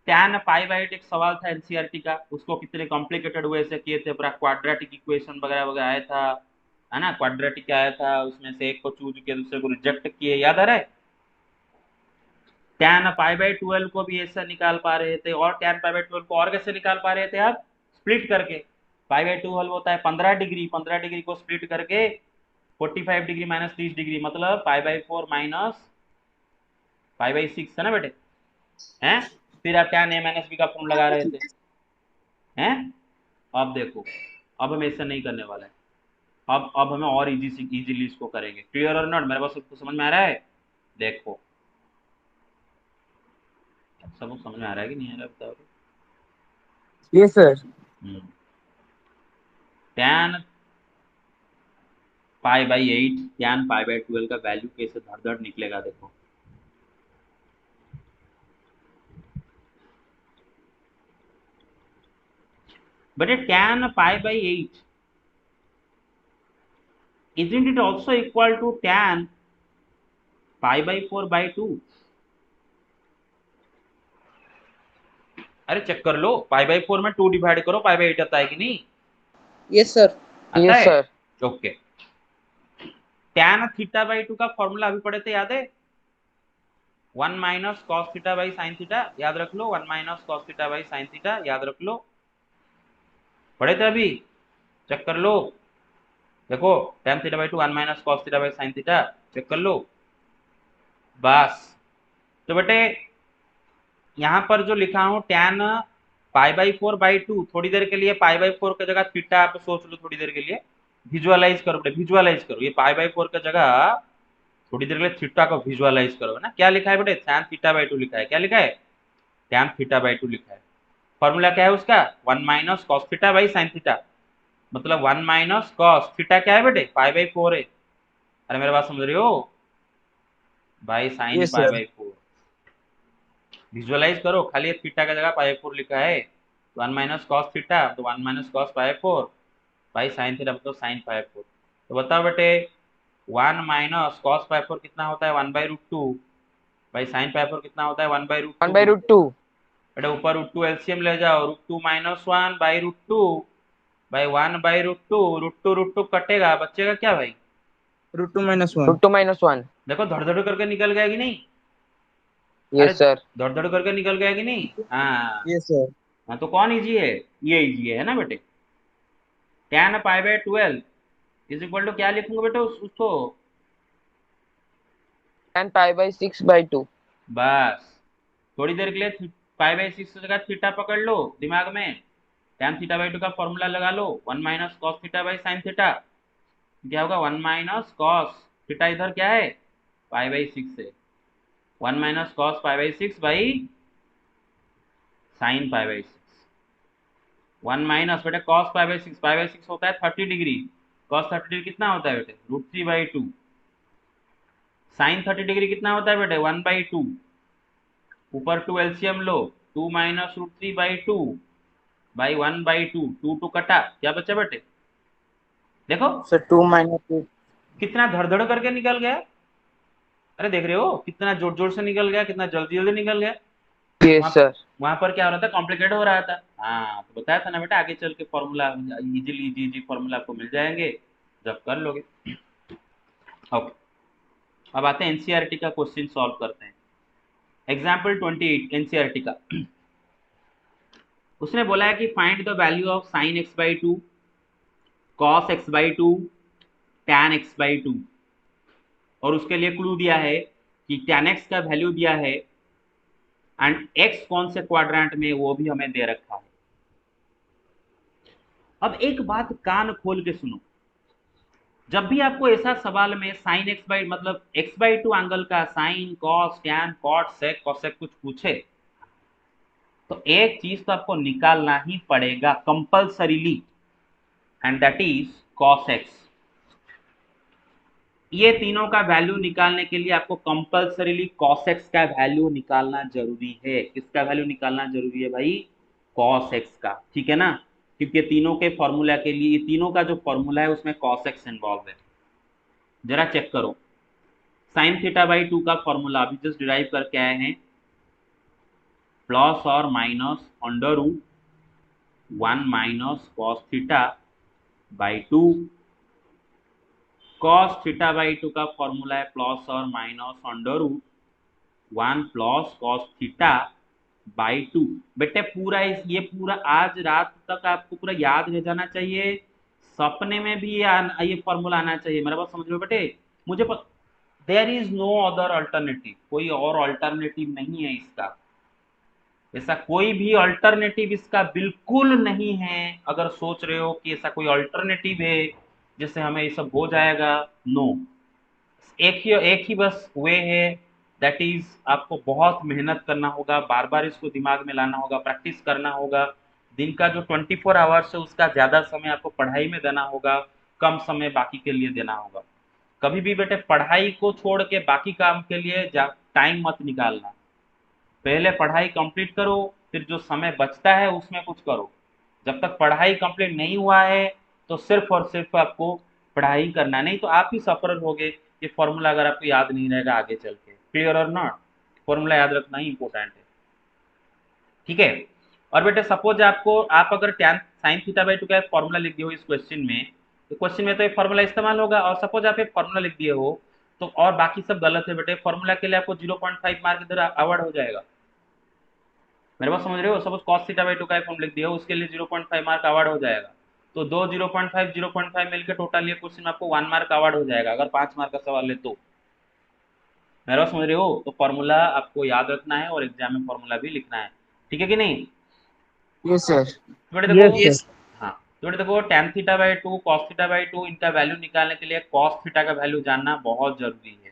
tan पाई बाई 8 एक सवाल था एनसीईआरटी का, उसको कितने कॉम्प्लिकेटेड वे से किए थे, पूरा क्वाड्रेटिक इक्वेशन वगैरह वगैरह आया था, है ना, क्वाड्रेटिक आया था, उसमें से एक को चूज किया दूसरे को रिजेक्ट किए, याद आ रहा है? tan पाई बाई 12 को भी ऐसा निकाल पा रहे थे और tan पाई बाई 12 को और कैसे निकाल पा रहे थे आप, स्प्लिट करके। पाई बाई 12 होता है 15 डिग्री, 15 डिग्री को स्प्लिट करके 45 डिग्री माइनस 30 डिग्री मतलब pi by 4 minus pi by 6, है ना बेटे? हैं? फिर आप tan a माइनस बी का फॉर्म लगा रहे थे, हैं? अब देखो अब हम ऐसा नहीं करने वाला है, अब हमें और इजीली इसको करेंगे। क्लियर और नॉट? मेरे पास सबको समझ में आ रहा है? देखो सब समझ में आ रहा है कि नहीं आ रहा है बताओ?
Yes sir.
tan pi by 8 tan pi by 12 का वैल्यू कैसे धड़ निकलेगा देखो। बेटे tan pi by 8 isn't it also equal to tan pi by 4 by 2? अरे चेक कर लो, पाई बाई 4 में 2 डिवाइड करो, पाई बाई 8 आता है कि नहीं?
Yes sir.
आता
यस
है?
Sir.
Okay. tan theta by 2 का फॉर्मूला अभी पढ़े थे, याद है? 1 minus cos theta by sine theta, याद रख लो, 1 minus cos theta by sine theta, याद रख लो, पढ़े थे अभी, चेक कर लो। देखो tan theta by 2 1 minus cos theta by sine theta, check कर लो बस। तो बेटे यहाँ पर जो लिखा हूँ tan π/4/2, थोड़ी देर के लिए π/4 की जगह थीटा आप सोच लो, थोड़ी देर के लिए विजुअलाइज करो, विजुअलाइज करो, ये π/4 की जगह थोड़ी देर के लिए थीटा को विजुअलाइज करो ना। क्या लिखा है बेटे, tan θ/2 लिखा है। क्या लिखा है, tan θ/2 लिखा है। फॉर्मूला क्या है उसका, 1 minus cos theta by sine theta, मतलब 1 माइनस कॉस थीटा क्या है बेटे, π/4 है। अरे मेरे बात समझ रहे हो, by sine
yes sir.
π/4 visualise करो, खाली थीटा का जगह π/4 लिखा है, 1 माइनस कॉस थीटा तो 1 minus cos π/4 by sine theta मतलब साइन π/4। तो बताओ बेटे 1 माइनस कॉस π/4 कितना होता है, 1/√2 बाई साइन π/4 कितना होता है, 1/√2।
1/√2
बेटा ऊपर √2 एलसीएम ले जाओ, √2 माइनस 1/√2 बाई 1/√2, √2 कटेगा, बचेगा क्या भाई,
√2 -1।
√2 -1।
देखो धड़ धड़ करके निकल गया कि नहीं, अरे
यस सर।
धड़ धड़ करके निकल गया कि नहीं। हाँ
यस सर।
हाँ, तो कौन इजी है, ये इजी है ना बेटे। tan π/12 इज इक्वल टू क्या लिखूंगा बेटे उसको,
tan π/6/2।
बस थोड़ी देर के लिए π/6 की जगह थीटा पकड़ लो दिमाग में, tan θ/2 का फॉर्मूला लगा लो, 1 minus cos theta by sine theta, क्या होगा 1 माइनस कॉस थीटा, इधर क्या है π/6 है, 1 minus cos π/6 by sine π/6, 1 minus बेटे कॉस π/6 होता है 30 डिग्री, कॉस 30 डिग्री कितना होता है बेटे, √3/2, साइन 30 डिग्री कितना होता है बेटे 1/2, ऊपर 2 एलसीएम लो, 2 माइनस √3/2 बाई 1/2, 2 कटा, क्या बचा बेटे, देखो
सर 2 -2।
कितना धड़ करके निकल गया। अरे देख रहे हो कितना जोर जोर से निकल गया, कितना जल्दी जल्दी निकल गया।
Yes sir.
वहां पर क्या हो रहा था, कॉम्प्लिकेट हो रहा था। हाँ तो बताया था ना बेटा, आगे चल के फॉर्मूला इजीली इजी फॉर्मूला आपको मिल जाएंगे जब कर लोगे। ओके, अब आते हैं एनसीईआरटी का क्वेश्चन सॉल्व करते हैं। एग्जाम्पल 28 एनसीईआरटी का, उसने बोला है कि find the value of sine x/2, cos x/2, tan x/2, और उसके लिए क्लू दिया है कि tan x का वैल्यू दिया है एंड x कौन से क्वाड्रेंट में वो भी हमें दे रखा है। अब एक बात कान खोल के सुनो, जब भी आपको ऐसा सवाल में साइन मतलब x/2 एंगल का sine cos tan cot sec cosec कुछ पूछे, तो एक चीज तो आपको निकालना ही पड़ेगा compulsorily, and that is cos x। ये तीनों का वैल्यू निकालने के लिए आपको कंपल्सरीली cos x का वैल्यू निकालना जरूरी है। किसका वैल्यू निकालना जरूरी है भाई, cos x का, ठीक है ना, क्योंकि तीनों के फॉर्मूला के लिए, ये तीनों का जो फॉर्मूला है उसमें cos x इन्वॉल्व है। जरा चेक करो, साइन θ/2 का फॉर्मूला अभी जस्ट डिराइव करके आए हैं, प्लस और माइनस √1 माइनस कॉस θ/2, cos θ/2 का फॉर्मूला है प्लस और माइनस √1 प्लस कॉस θ/2। बेटे पूरा ये पूरा आज रात तक आपको पूरा याद रह जाना चाहिए, सपने में भी ये फॉर्मूला आना चाहिए। मेरा बात समझ लो बेटे, मुझे there is no other alternative, कोई और अल्टरनेटिव नहीं है इसका, ऐसा कोई भी अल्टरनेटिव इसका बिल्कुल नहीं है। अगर सोच रहे हो कि ऐसा कोई अल्टरनेटिव है जिससे हमें ये सब हो जाएगा, नो, एक ही बस वे है, दैट इज आपको बहुत मेहनत करना होगा, बार बार इसको दिमाग में लाना होगा, प्रैक्टिस करना होगा। दिन का जो 24 आवर्स है उसका ज्यादा समय आपको पढ़ाई में देना होगा, कम समय बाकी के लिए देना होगा। कभी भी बेटे पढ़ाई को छोड़ के बाकी काम के लिए टाइम मत निकालना, पहले पढ़ाई कंप्लीट करो, फिर जो समय बचता है उसमें कुछ करो। जब तक पढ़ाई कंप्लीट नहीं हुआ है तो सिर्फ और सिर्फ आपको पढ़ाई करना, नहीं तो आप ही सफर होगे। ये फॉर्मूला अगर आपको याद नहीं रहेगा आगे चल के, क्लियर और नॉट, फॉर्मूला याद रखना ही इंपॉर्टेंट है, ठीक है। और बेटे सपोज आप अगर tan sin θ/2 का फॉर्मूला लिख दिए हो इस क्वेश्चन में, तो क्वेश्चन में तो ये फॉर्मूला इस्तेमाल होगा, और सपोज आप एक फॉर्मूला लिख दिए हो तो और बाकी सब गलत है बेटे, फॉर्मूला के लिए आपको 0.5 मार्क इधर अवॉर्ड हो जाएगा। मेरे बात समझ रहे हो, सपोज cos θ/2 का फॉर्म लिख दिया हो, उसके लिए 0.5 मार्क अवार्ड हो जाएगा, तो दो 0.5 मिलकर टोटल ये क्वेश्चन आपको 1 मार्क अवार्ड हो जाएगा, अगर 5 मार्क का सवाल है तो। मेरे बात समझ रहे हो, तो फॉर्मूला आपको याद रखना है और एग्जाम में फॉर्मूला भी लिखना है, ठीक है कि नहीं।
Yes sir.
तो बेटे देखो
Yes, sir.
हाँ, तो बेटे देखो tan theta by 2 cos theta by 2 इनका वैल्यू निकालने के लिए cos थीटा का वैल्यू जानना बहुत जरूरी है।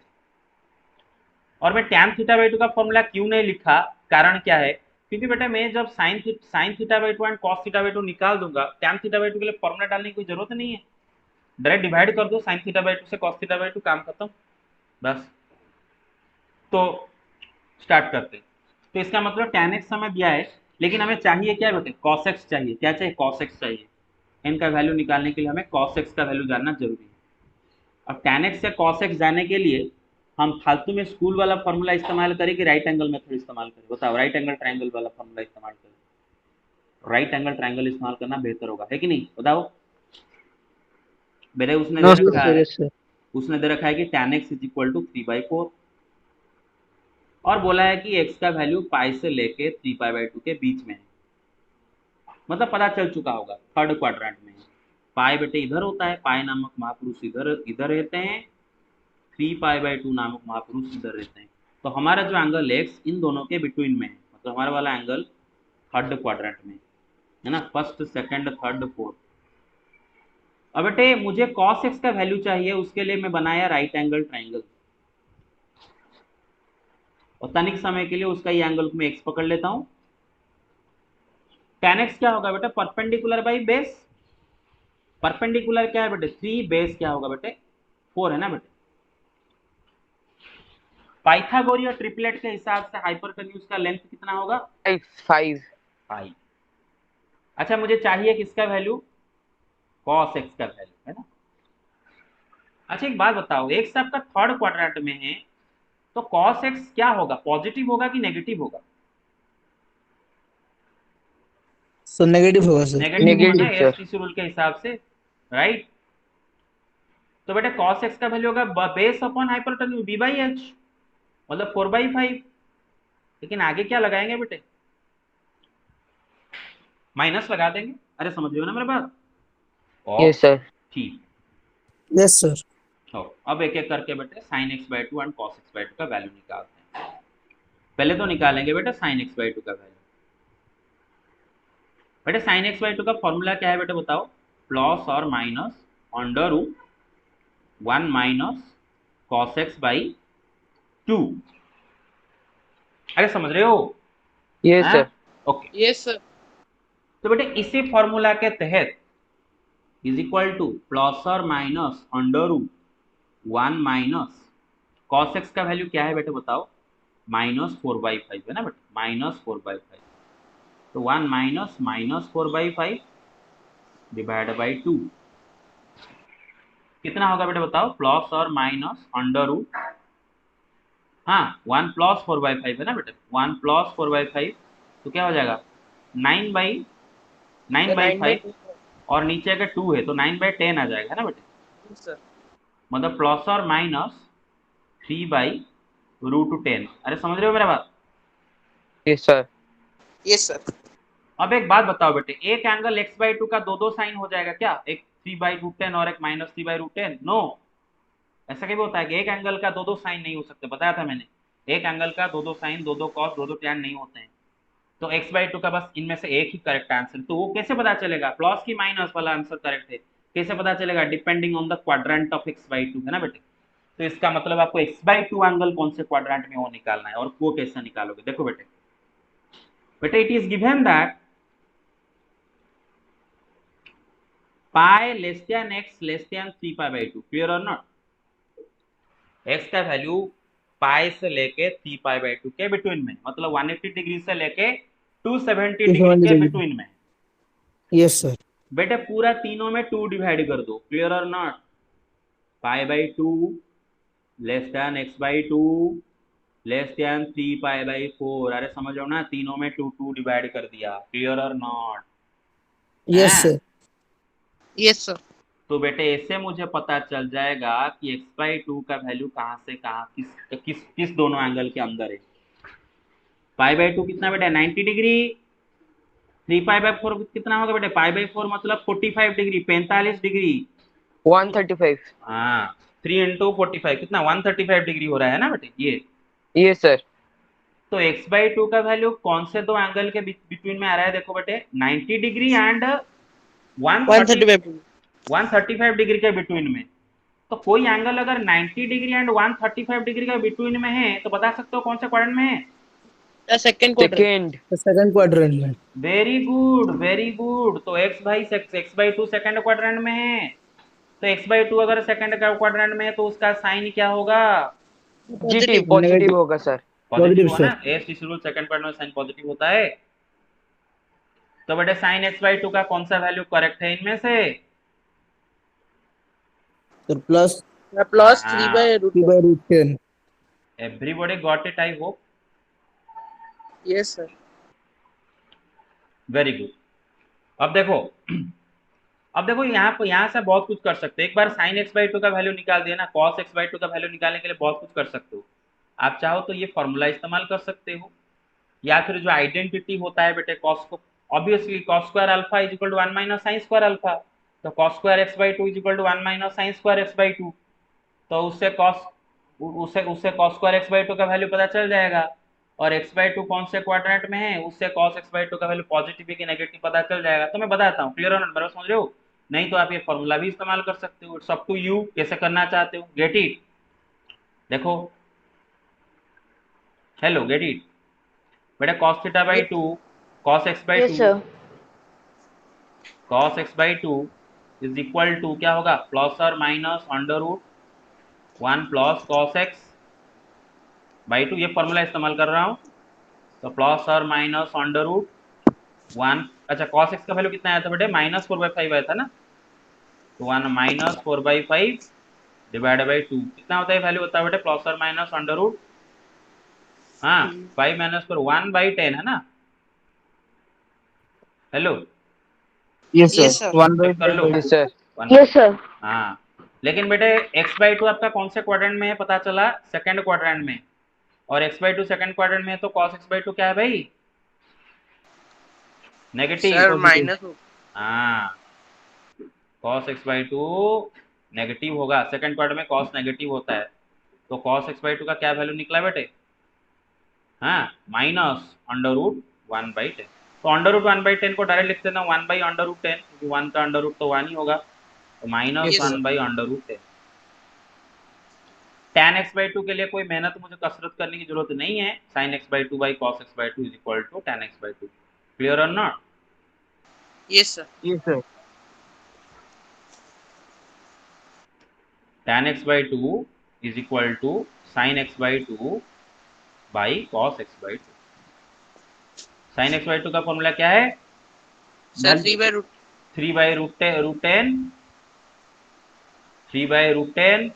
और मैं tan थीटा बाई 2 का फॉर्मूला क्यों नहीं लिखा, कारण क्या है, क्योंकि बेटा मैं जब sin theta by 2 and cos theta by 2 निकाल दूंगा, tan थीटा बाई 2 के लिए फॉर्मूला डालने की कोई जरूरत नहीं है, डायरेक्ट डिवाइड कर दो sin थीटा बाई 2 से cos थीटा बाई 2, काम खत्म बस। तो स्टार्ट करते हैं। तो इसका मतलब tan x हमें दिया है, लेकिन हमें चाहिए क्या बेटे, cos x चाहिए। क्या चाहिए, cos x चाहिए। n का वैल्यू निकालने के लिए हमें cos x का वैल्यू जानना जरूरी है। अब tan x से cos x जानने के लिए हम फालतू में स्कूल वाला फॉर्मूला इस्तेमाल करें कि राइट एंगल मेथड इस्तेमाल करें, बताओ। राइट एंगल ट्रायंगल वाला फॉर्मूला इस्तेमाल करें, राइट एंगल ट्रायंगल इस्तेमाल करना बेहतर होगा, है कि नहीं, बताओ। मेरे उसने
No,
दे रखा
sir.
है,
Yes, sir.
उसने दे रखा है कि tan x = 3/4 और बोला है कि x का वैल्यू पाई से लेके 3π/2 के बीच में है। मतलब पता चल चुका होगा, थर्ड क्वाड्रेंट में पाई बेटे इधर होता है, पाई नामक महापुरुष इधर रहते हैं, 3π/2 नामक महापुरुष इधर रहते हैं। तो हमारा जो एंगल x इन दोनों के बिटवीन में है, मतलब हमारा वाला एंगल थर्ड क्वाड्रेंट में है ना, फर्स्ट सेकंड थर्ड फोर्थ। अब बेटे मुझे cos x का वैल्यू चाहिए, उसके लिए मैं बनाया राइट एंगल ट्रायंगल, और तनिक समय के लिए उसका ये एंगल को मैं x पकड़ लेता हूं। tan x क्या होगा बेटा, परपेंडिकुलर बाई बेस। परपेंडिकुलर क्या है बेटे, 3, बेस क्या होगा बेटे, 4 है ना बेटे। पाइथागोरियन ट्रिपलेट के हिसाब से हाइपरटेन्यूज का लेंथ कितना होगा,
5.
पाई। अच्छा मुझे चाहिए किसका वैल्यू, cos x का वैल्यू, है ना। अच्छा एक बात बताओ, x आपका थर्ड क्वाड्रेंट में है, तो cos x क्या होगा, पॉजिटिव होगा कि नेगेटिव होगा,
So negative होगा sir.
नेगेटिव होगा ना,
Negative, sir.
एस रूल के हिसाब से, राइट। तो बेटा cos x का वैल्यू होगा बेस अपॉन हाइपरटेन्यूज b/h, मतलब 4/5। लेकिन आगे क्या लगाएंगे बेटे, माइनस लगा देंगे। अरे समझ रहे हो ना मेरे बात,
Yes, sir.
ठीक।
Yes, sir.
तो अब एक एक करके बेटे sin x/2 and cos x/2 का वैल्यू निकालते हैं। पहले तो निकालेंगे बेटा sin x/2 का वैल्यू। बेटे sin x/2 का फॉर्मूला क्या है बेटे, बताओ। प्लस और minus under root 1 minus cos x/2। अरे समझ रहे हो,
Yes, sir.
Okay.
Yes sir.
तो बेटे इसी फॉर्मूला के तहत इज इक्वल टू प्लस और minus under root 1 minus cos x का वैल्यू क्या है बेटे, बताओ। -4/5 है ना बेटे, -4/5। तो 1 माइनस -4/5 डिवाइड बाई 2 कितना होगा बेटे, बताओ। प्लस और माइनस अंडर रूट, हाँ 1 + 4/5 है ना बेटे, 1 + 4/5, तो क्या हो जाएगा 9/5 और नीचे का 2 है तो 9/10 आ जाएगा, है ना बेटे।
सर।
मतलब प्लस और माइनस 3/√10। अरे समझ रहे हो मेरा बात।
Yes, sir.
Yes sir.
अब एक बात बताओ बेटे, एक एंगल x/2 का दो साइन हो जाएगा क्या, एक 3/√10 और एक -3/√10, नो। ऐसा कभी होता है कि एक एंगल का दो साइन नहीं हो सकते, बताया था मैंने। एक एंगल का दो साइन, दो कॉस, दो टैन नहीं होते हैं। तो x/2 का बस इनमें से एक ही करेक्ट आंसर। तो वो कैसे पता चलेगा, प्लस की माइनस वाला आंसर करेक्ट है, कैसे पता चलेगा, depending on the quadrant of x/2, है ना बेटे। तो इसका मतलब आपको x/2 एंगल कौन से क्वाड्रेंट में वो निकालना है, और वो कैसे निकालोगे, देखो बेटे। बेटे it is given that pi x <3π/2, clear और नॉट। x का वैल्यू पाई से लेके 3π/2 के बिटवीन में, मतलब 180 डिग्री से लेके 270 डिग्री के बिटवीन में।
Yes, sir.
बेटे पूरा तीनों में 2 डिवाइड कर दो, क्लियर और नॉट। π/2 x/2 3π/4। अरे समझो ना, तीनों में 2 डिवाइड कर दिया, क्लियर और not.
Yes, sir.
Yes sir.
तो बेटे इससे मुझे पता चल जाएगा कि x/2 का वैल्यू कहाँ से कहाँ, किस दोनों एंगल के अंदर है। π/2 कितना बेटा, 90 डिग्री। 3π/4 कितना होगा बेटे, π/4 मतलब 45 डिग्री, 45 डिग्री।
135.
हाँ 3 × 45 कितना, 135 डिग्री हो रहा है ना बेटे ये।
Yes, sir.
तो x बाई टू का वैल्यू कौन से दो एंगल के बिटवीन में आ रहा है? देखो बेटे 90 डिग्री एंड
135
135 डिग्री के बिटवीन में। तो कोई एंगल अगर 90 डिग्री एंड 135 डिग्री के बिटवीन में है तो बता सकते हो कौन से क्वाड्रेंट में है?
सेकंड क्वाड्रेंट में।
Very good, very good. तो x by to second quadrant में है। तो x बाई टू अगर सेकंड क्वाड्रेंट में है तो उसका साइन क्या होगा?
जीटी पॉजिटिव होगा सर।
पॉजिटिव होगा ना। एस डिस्ट्रीब्यूट सेकंड क्वाड्रेंट में साइन पॉजिटिव होता है। तो बेटे साइन x बाई टू का कौन सा वैल्यू करेक्ट है इनमें से?
तो प्लस
हाँ।
3/√10।
Everybody got it, I hope.
Yes sir.
Very good. अब देखो यहाँ से बहुत कुछ कर सकते हो। एक बार साइन x बाई टू का वैल्यू निकाल दिया ना, cos x बाई टू का वैल्यू निकालने के लिए बहुत कुछ कर सकते हो। आप चाहो तो ये फॉर्मूला इस्तेमाल कर सकते हो, या फिर जो आइडेंटिटी होता है बेटे cos को, obviously cos square alpha is equal to 1 minus sine square alpha. तो cos square x by two is equal to 1 minus sine square x by two. तो उससे cos square x by two का वैल्यू पता चल जाएगा। और x बाई टू कौन से क्वाड्रेंट में है, उससे cos x बाई टू का वैल्यू पॉजिटिव है कि नेगेटिव पता चल जाएगा। तो मैं बताता हूँ, क्लियर हो ना? बराबर समझ रहे हो? नहीं तो आप ये फॉर्मूला भी इस्तेमाल कर सकते हो। इट्स अप टू यू कैसे करना चाहते हो। Get it? देखो, हेलो, गेट इट बेटा? cos theta by two, cos x by two, cos x by two is equal to क्या होगा? प्लस और minus under root 1 plus cos x by two. ये फॉर्मूला इस्तेमाल कर रहा हूँ। तो प्लस और माइनस अंडर रूट 1। अच्छा, cos x का वैल्यू कितना आया था बेटे? -4/5 आया था ना। तो 1 माइनस 4/5 डिवाइड बाई 2 कितना होता है वैल्यू? होता है बेटे प्लस और माइनस अंडर रूट, हाँ, 5 माइनस 4 1/10 है ना। Hello,
yes sir. 1/5
कर लो।
Yes sir.
Yes sir. हाँ, लेकिन बेटे x बाई टू आपका कौन से क्वाड्रेंट में है पता चला? सेकंड क्वाड्रेंट में। और x by to second quadrant में है तो cos x बाई टू क्या है भाई? नेगेटिव।
Sir minus.
हाँ, cos x by to negative होगा। सेकंड क्वाड्रेंट में cos नेगेटिव होता है। तो cos x बाई टू का क्या वैल्यू निकला बेटे? हाँ, माइनस अंडर रूट 1/10। तो अंडर रूट 1/10 को डायरेक्ट लिख देना 1/√10, क्योंकि 1 का अंडर रूट तो 1 ही होगा। तो minus 1/√10। tan x by to के लिए कोई मेहनत मुझे कसरत करने की जरूरत नहीं है। sin x by two by cos x by two is equal to tan x by two. Clear और not?
Yes sir.
Yes sir.
tan x by two is equal to sin x by two by cos x by two. sin x by two का formula क्या है
sir 3/√10।
3/√10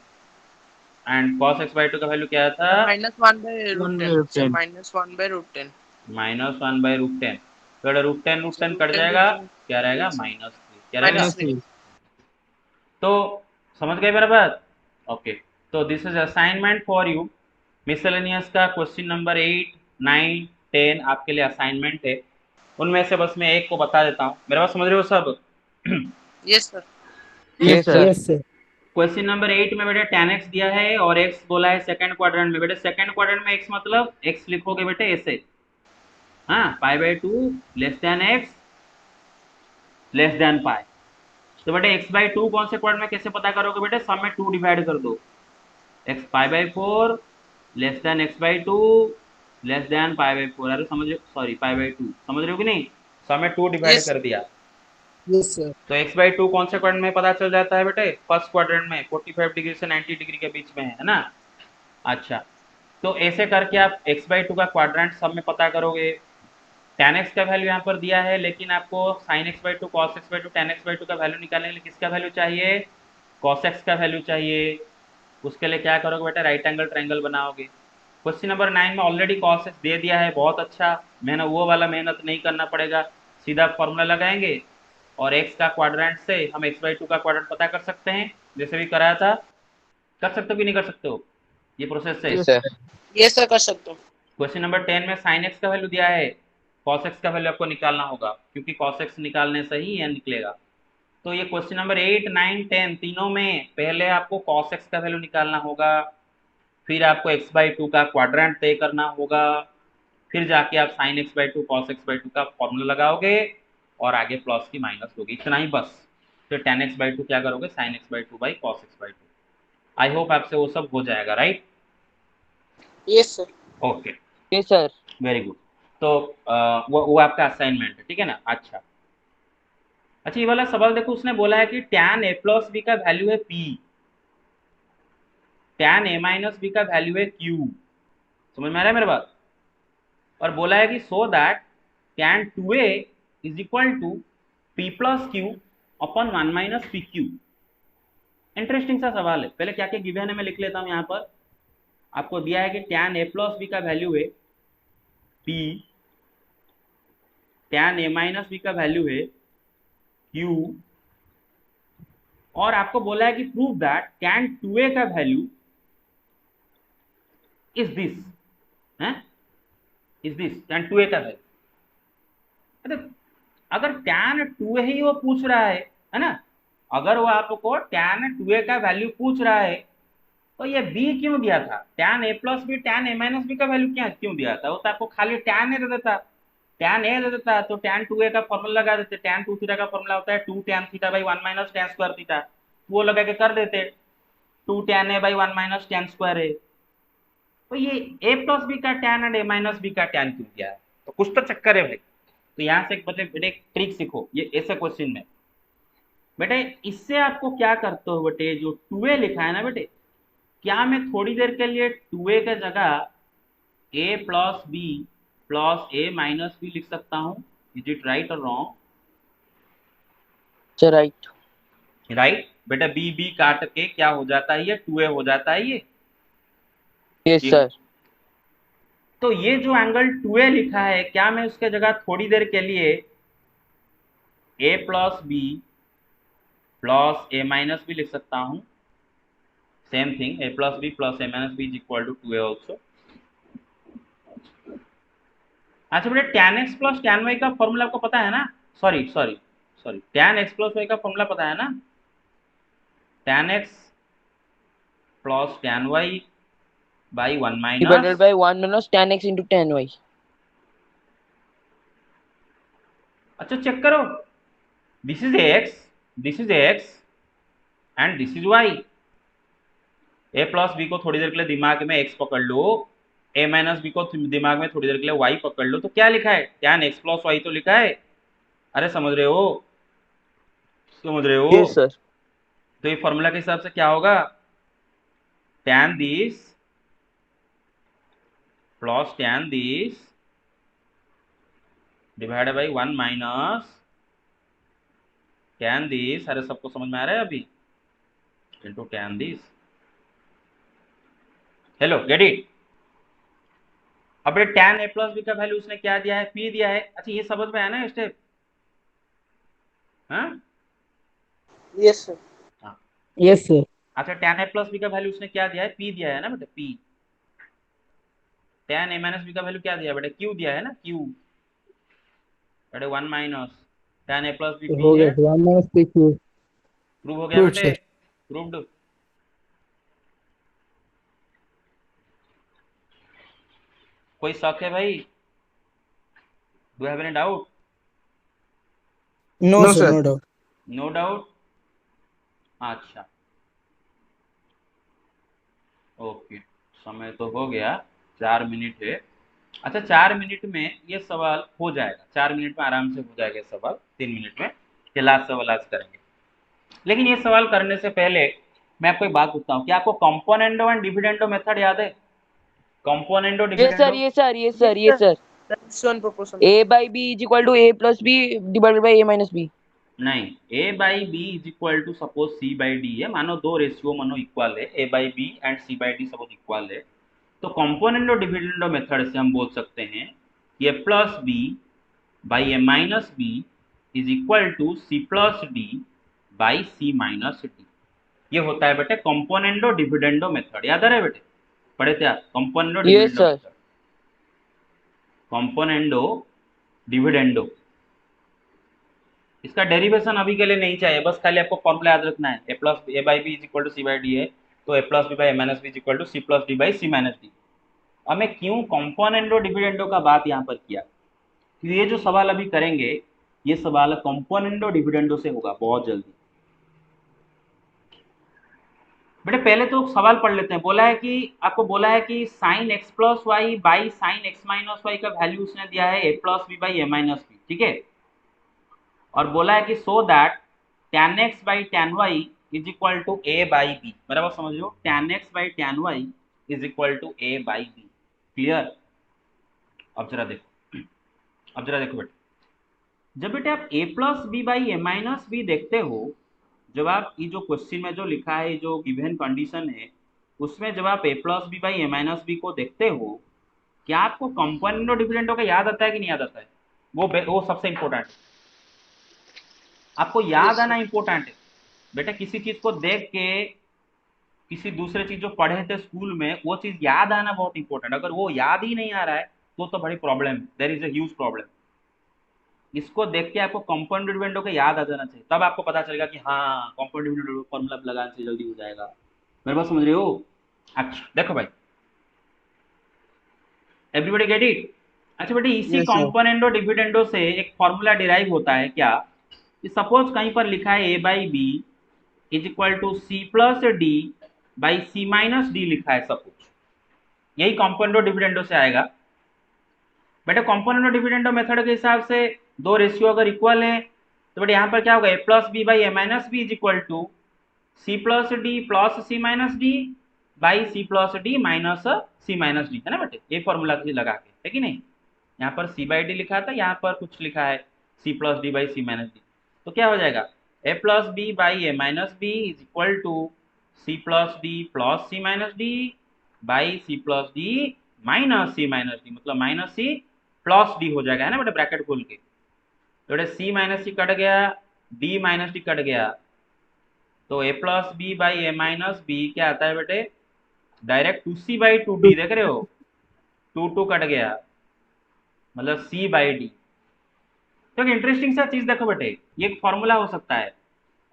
and cos x by two का value क्या था?
-1/√10। -1/√10।
-1/√10। तो √10 cut जाएगा, क्या रहेगा? -3। क्या रहेगा?
-3।
तो समझ गए मेरा बात? ओके, तो this is assignment for you. Miscellaneous का क्वेश्चन नंबर 8, 9, 10 आपके लिए असाइनमेंट है। उनमें से बस मैं एक को बता देता हूँ। मेरा बात समझ रहे हो सब?
Yes sir.
Yes sir.
Yes sir.
Question number 8 में बेटे tan x दिया है और x बोला है सेकंड क्वाड्रेंट में। बेटे सेकंड क्वाड्रेंट में x मतलब x लिखोगे बेटे ऐसे, हाँ, π/2 less than x less than pi. तो बेटे x/2 कौन से क्वाड्रेंट में कैसे पता करोगे बेटे? सब में 2 डिवाइड कर दो। x π/4 less than x/2 less than π/4। अरे समझ, सॉरी, π/2 समझ रहे हो कि नहीं? सब में 2 डिवाइड कर दिया।
Yes sir.
तो x/2 कौन से क्वाड्रेंट में पता चल जाता है बेटे? फर्स्ट क्वाड्रेंट में, 45 डिग्री से 90 डिग्री के बीच में है ना। अच्छा, तो ऐसे करके आप x/2 का क्वाड्रेंट सब में पता करोगे। tan x का वैल्यू यहाँ पर दिया है, लेकिन आपको sin x/2 cos x/2 tan x/2 का वैल्यू निकालने के लिए किसका वैल्यू चाहिए? cos x का वैल्यू चाहिए। उसके लिए क्या करोगे बेटा? राइट एंगल ट्रायंगल बनाओगे। क्वेश्चन नंबर 9 में ऑलरेडी cos x दे दिया है, बहुत अच्छा। मैंने वो वाला मेहनत नहीं करना पड़ेगा, सीधा फॉर्मूला लगाएंगे और x का क्वाड्रेंट से हम x/2 का क्वाड्रेंट पता कर सकते हैं, जैसे भी कराया था। कर सकते हो कि नहीं कर सकते हो ये प्रोसेस से?
Yes sir.
यस सर, कर सकते हो।
क्वेश्चन नंबर 10 में sin x का वैल्यू दिया है, cos x का वैल्यू आपको निकालना होगा, क्योंकि cos x निकालने से ही यह निकलेगा। तो ये क्वेश्चन नंबर 8, 9, 10 तीनों में पहले आपको cos x का वैल्यू निकालना होगा, फिर आपको x/2 का क्वाड्रेंट तय करना होगा, फिर जाके आप sign x by to cos x by two का फॉर्मूला लगाओगे और आगे प्लस की माइनस होगी, इतना ही बस। फिर टेन एक्स बाई टू क्या करोगे, sign x by two by cos x by to. I hope आपसे वो सब हो जाएगा, right?
Yes sir.
Okay,
yes sir,
very good. तो वो आपका असाइनमेंट है, ठीक है ना? अच्छा, ये वाला सवाल देखो, उसने बोला है कि tan a प्लस बी का वैल्यू है p, tan a minus B का वैल्यू है q। समझ में आ रहा है मेरे बात? और बोला है कि so that tan 2a is equal to p plus Q upon 1 minus P Q. Interesting सा सवाल है। पहले क्या क्या गिवन है मैं लिख लेता हूं। यहाँ पर आपको दिया है कि tan a प्लस बी का वैल्यू है p, tan a minus B का वैल्यू है q, और आपको बोला है कि प्रूव दैट tan 2a का वैल्यू इज दिस, है इज दिस tan 2a का वैल्यू। अगर tan 2a ही वो पूछ रहा है ना, अगर वो आपको tan 2a का वैल्यू पूछ रहा है तो ये b क्यों दिया था? tan a plus B tan a minus B का वैल्यू क्यों दिया था? वो तो आपको खाली tan a दे देता, tan a दे देता तो tan 2a का फॉर्मूला लगा देते। tan 2 थीटा का फॉर्मूला होता है 2 tan theta by 1 minus tan square theta, वो लगा के कर देते 2 tan a by 1 minus tan square a। तो ये a प्लस बी का tan और a माइनस बी का tan क्यों दिया है? तो कुछ तो चक्कर है भाई। तो यहाँ से बेटे एक ट्रिक सीखो, ये ऐसे क्वेश्चन में बेटे इससे आपको क्या करते हो बेटे, जो 2a लिखा है ना बेटे, क्या मैं थोड़ी देर के लिए 2a के जगह a plus B plus a minus B लिख सकता हूँ? इज इट राइट और रॉन्ग?
sir right,
राइट बेटा, बी बी काट के क्या हो जाता है, ये 2a हो जाता है ये।
yes
ये-
sir,
तो ये जो एंगल 2a लिखा है, क्या मैं उसके जगह थोड़ी देर के लिए a plus B plus a minus B लिख सकता हूँ? Same thing, a plus B plus a minus B is equal to 2a also. अच्छा बेटा, tan x plus tan y का फॉर्मूला आपको पता है ना? Sorry tan x plus y का फॉर्मूला पता है ना? tan x plus tan y by 1
divided
minus,
by 1 minus tan x into tan y,
अच्छा चेक करो, this is x and this is y। a plus B को थोड़ी देर के लिए दिमाग में x पकड़ लो, a माइनस बी को दिमाग में थोड़ी देर के लिए y पकड़ लो, तो क्या लिखा है? tan x प्लस y तो लिखा है। अरे समझ रहे हो?
yes sir,
तो ये फॉर्मूला के हिसाब से क्या होगा? tan this plus tan this divided by 1 minus tan this, अरे सबको समझ में आ रहा है अभी, into tan this. Hello, get it? अब ये tan a प्लस बी का वैल्यू उसने क्या दिया है? p दिया है। अच्छा ये समझ में आया ना स्टेप? हाँ
यस सर।
yes sir,
अच्छा, tan a प्लस बी का वैल्यू उसने क्या दिया है? p दिया है ना बेटा, p। tan a minus B का वैल्यू क्या दिया बेटा? q दिया है ना, q बेटे 1 minus tan a plus B
हो
p
गया
है।
1 minus pq,
प्रूव हो गया
Proved,
बेटे?
sir.
प्रूव्ड। कोई शक है भाई? Do have any doubt?
no sir, no doubt,
no doubt. अच्छा ओके, समय तो हो गया, 4 मिनट है। अच्छा 4 मिनट में ये सवाल हो जाएगा, 4 मिनट में आराम से हो जाएगा ये सवाल, 3 मिनट में ये लास्ट सवाल आज करेंगे। लेकिन ये सवाल करने से पहले मैं आपको एक बात पूछता हूँ, क्या आपको कंपोनेंडो एंड डिविडेंडो मेथड याद है? Componendo
yes sir,
dividendo,
yes sir, yes sir, yes sir,
This one proportion.
a by b is equal to a plus b divided by a minus b,
नहीं, a by B is equal to suppose c by D है, मानो दो ratio मानो equal है, a by B and c by D suppose equal है, तो componendo dividendo method से हम बोल सकते हैं कि a plus B by A minus B is equal to C plus D by C minus D. ये होता है बेटे कंपोनेंडो डिविडेंडो मेथड। याद आ रहा है बेटे? पढ़े थे आप componendo
yes
dividendo
sir,
method? Componendo dividendo, इसका डेरिवेशन अभी के लिए नहीं चाहिए, बस खाली आपको फॉर्मूला याद रखना है। A plus A by B is equal to C by D है, तो A plus B by A minus B is equal to C plus D by C minus D. और मैं क्यों कंपोनेंडो डिविडेंडो का बात यहाँ पर किया, क्योंकि ये जो सवाल अभी करेंगे ये सवाल कंपोनेंडो डिविडेंडो से होगा बहुत जल्दी। बेटे पहले तो सवाल पढ़ लेते हैं। बोला है कि आपको बोला है कि sine x plus Y by sine x minus y का वैल्यू उसने दिया है A plus B by A minus B, ठीक है। और बोला है कि so that tan x by tan y is equal to A by B. बराबर समझ लो, tan x by tan y is equal to A by B. Clear? अब जरा देखो बेटे, जब बेटे आप a plus B by A minus B देखते हो, जब आप ये जो क्वेश्चन में जो लिखा है, जो गिवन कंडीशन है, उसमें जब आप a plus B by A minus B को देखते हो, क्या आपको कंपोनेंट और डिविडेंडो का याद आता है कि नहीं याद आता है? वो सबसे इंपॉर्टेंट है, आपको याद आना इंपॉर्टेंट है। बेटा किसी चीज को देख के, किसी दूसरे चीज जो पढ़े थे स्कूल में, वो चीज याद आना बहुत इंपॉर्टेंट। अगर वो याद ही नहीं आ रहा है तो बड़ी problem, there is a huge problem. इसको देख के आपको कंपाउंड डिविडेंडो का याद आ जाना चाहिए, तब आपको पता चलेगा कि हाँ कंपाउंड डिविडेंडो फॉर्मूला लगाने से जल्दी हो जाएगा। मेरे बात समझ रहे हो? अच्छा देखो भाई, एवरीबॉडी गेट इट? अच्छा बेटे, इसी
Yes, sir.
कंपोनेंट और डिविडेंडो से एक फॉर्मूला डिराइव होता है क्या, कि सपोज कहीं पर लिखा है A by B is equal to C plus D by C minus D लिखा है सपोज, यही कंपोनेंट और डिविडेंडो से आएगा। बेटा कंपोनेंट और डिविडेंडो मेथड के हिसाब से दो रेशियो अगर इक्वल है तो बेटा यहाँ पर क्या होगा, A plus B by A minus B is equal to C plus D plus C minus D by C plus D minus C minus D, है ना बेटे? ये फॉर्मूला लगा के, है कि नहीं? यहाँ पर सी बाई डी लिखा था, यहाँ पर कुछ लिखा है C plus D by C minus D. तो क्या हो जाएगा, A plus B by A minus B is equal to C plus D plus C minus D by C plus D minus C minus D, मतलब minus C plus D हो जाएगा, है ना बेटा? ब्रैकेट खोल के तो बेटा सी माइनस सी कट गया, डी माइनस डी कट गया, तो A plus B by A minus B क्या आता है बेटे, direct two C by two D, देख रहे हो? टू टू कट गया, मतलब सी बाई डी। तो एक इंटरेस्टिंग सा चीज देखो बेटे, ये एक फॉर्मूला हो सकता है,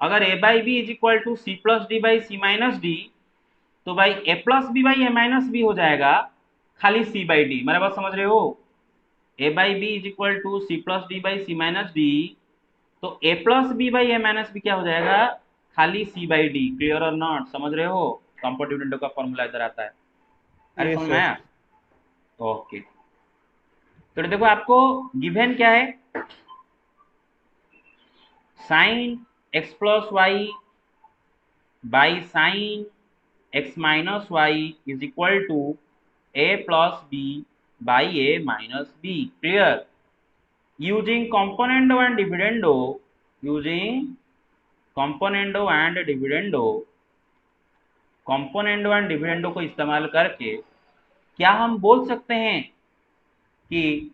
अगर A by B is equal to C plus D by C minus D, तो भाई A plus B by A minus B हो जाएगा खाली सी बाई डी। मेरा बात समझ रहे हो? A by B is equal to C plus D by C minus D, तो A plus B by A minus B क्या हो जाएगा, खाली सी बाई डी। क्लियर और नॉट? समझ रहे हो? कंपाउंड डिविडेंडो का फॉर्मूला इधर आता है। अरे
Yes,
समझ
sir.
में आया? ओके, तो देखो आपको गिवन क्या है, sine x plus Y by sine x minus Y is equal to A plus B by A minus B. Clear? Using componendo and dividendo, using componendo and dividendo, componendo and dividendo को इस्तेमाल करके क्या हम बोल सकते हैं कि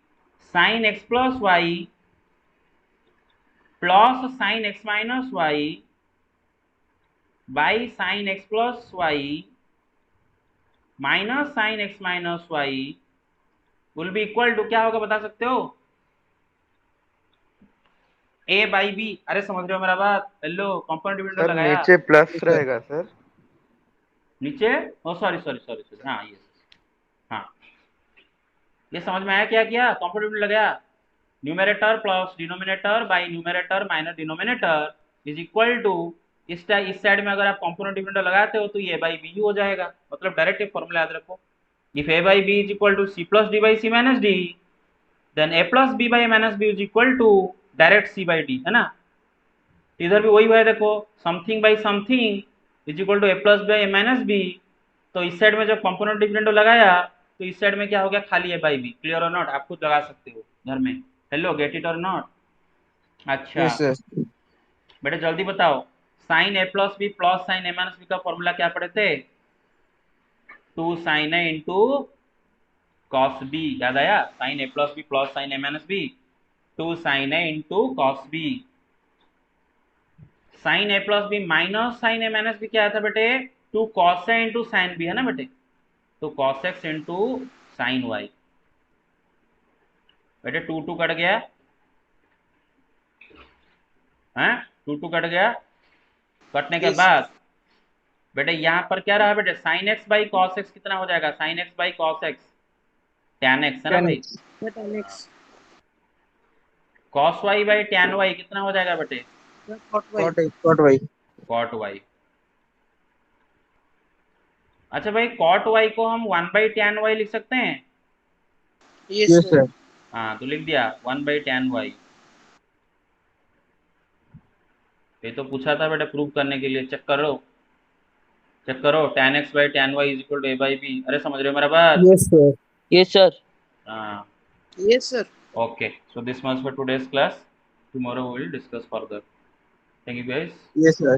sine x plus Y plus sine x minus Y by sine x plus Y minus sine x minus Y will be equal to, क्या होगा बता सकते हो? A by B. अरे समझ रहे हो मेरा बात? हेलो, कंपाउंड डिविडेंडो
सर
लगाया
नीचे प्लस रहेगा सर।
नीचे, oh sorry sorry sorry sorry, हाँ ये, हाँ ये समझ में आया क्या किया? कंपाउंड डिविडेंडो लगाया, numerator plus denominator by numerator minus denominator is equal to, इस साइड में अगर आप कंपोनेंट डिविडेंडो लगाते हो तो ये बाई बी हो जाएगा, मतलब डायरेक्ट ये फॉर्मूला याद रखो, if A by B is equal to C plus D by C minus D, then A plus B by minus B is equal to direct C by D, है ना? इधर भी वही हुआ है, देखो something by something is equal to A plus by minus B, तो इस साइड में जब कंपोनेंट डिविडेंडो लगाया तो इस साइड में क्या हो गया, खाली ए बाई बी। क्लियर और नॉट? आप खुद लगा सकते हो घर में। हेलो, गेट इट और नॉट? अच्छा
Yes, sir.
बेटा जल्दी बताओ, sine A plus B plus sine A minus B का फॉर्मूला क्या पढ़े थे? Two sine A into cos B. याद आया? Sine A plus B plus sine A minus B, two sine A into cos B. Sine A plus B minus sign A minus B क्या आता है बेटे? Two cos A into sine B, है ना बेटे? तो cos X into sine Y. बेटे two two cut गया, हाँ टू टू कट गया, कटने के
Yes.
बाद बेटे यहाँ पर क्या रहा बेटे, sign x by cos x कितना हो जाएगा, sign x by cos x tan x है ना भाई,
tan x
cos y by tan y कितना हो जाएगा बेटे,
cot y
cot y
cot y। अच्छा भाई cot y को हम 1 बाई tan y लिख सकते हैं।
yes
yes
sir
sir
हाँ तो लिख दिया 1 बाई tan y। ये तो पूछा था बेटा प्रूव करने के लिए, चेक करो tan x by tan y is equal to a by b। अरे समझ रहे हो मेरा बात।
yes sir
Yes, sir.
हाँ
yes sir
okay, so this much for today's class, tomorrow we will discuss further, thank you guys।
yes sir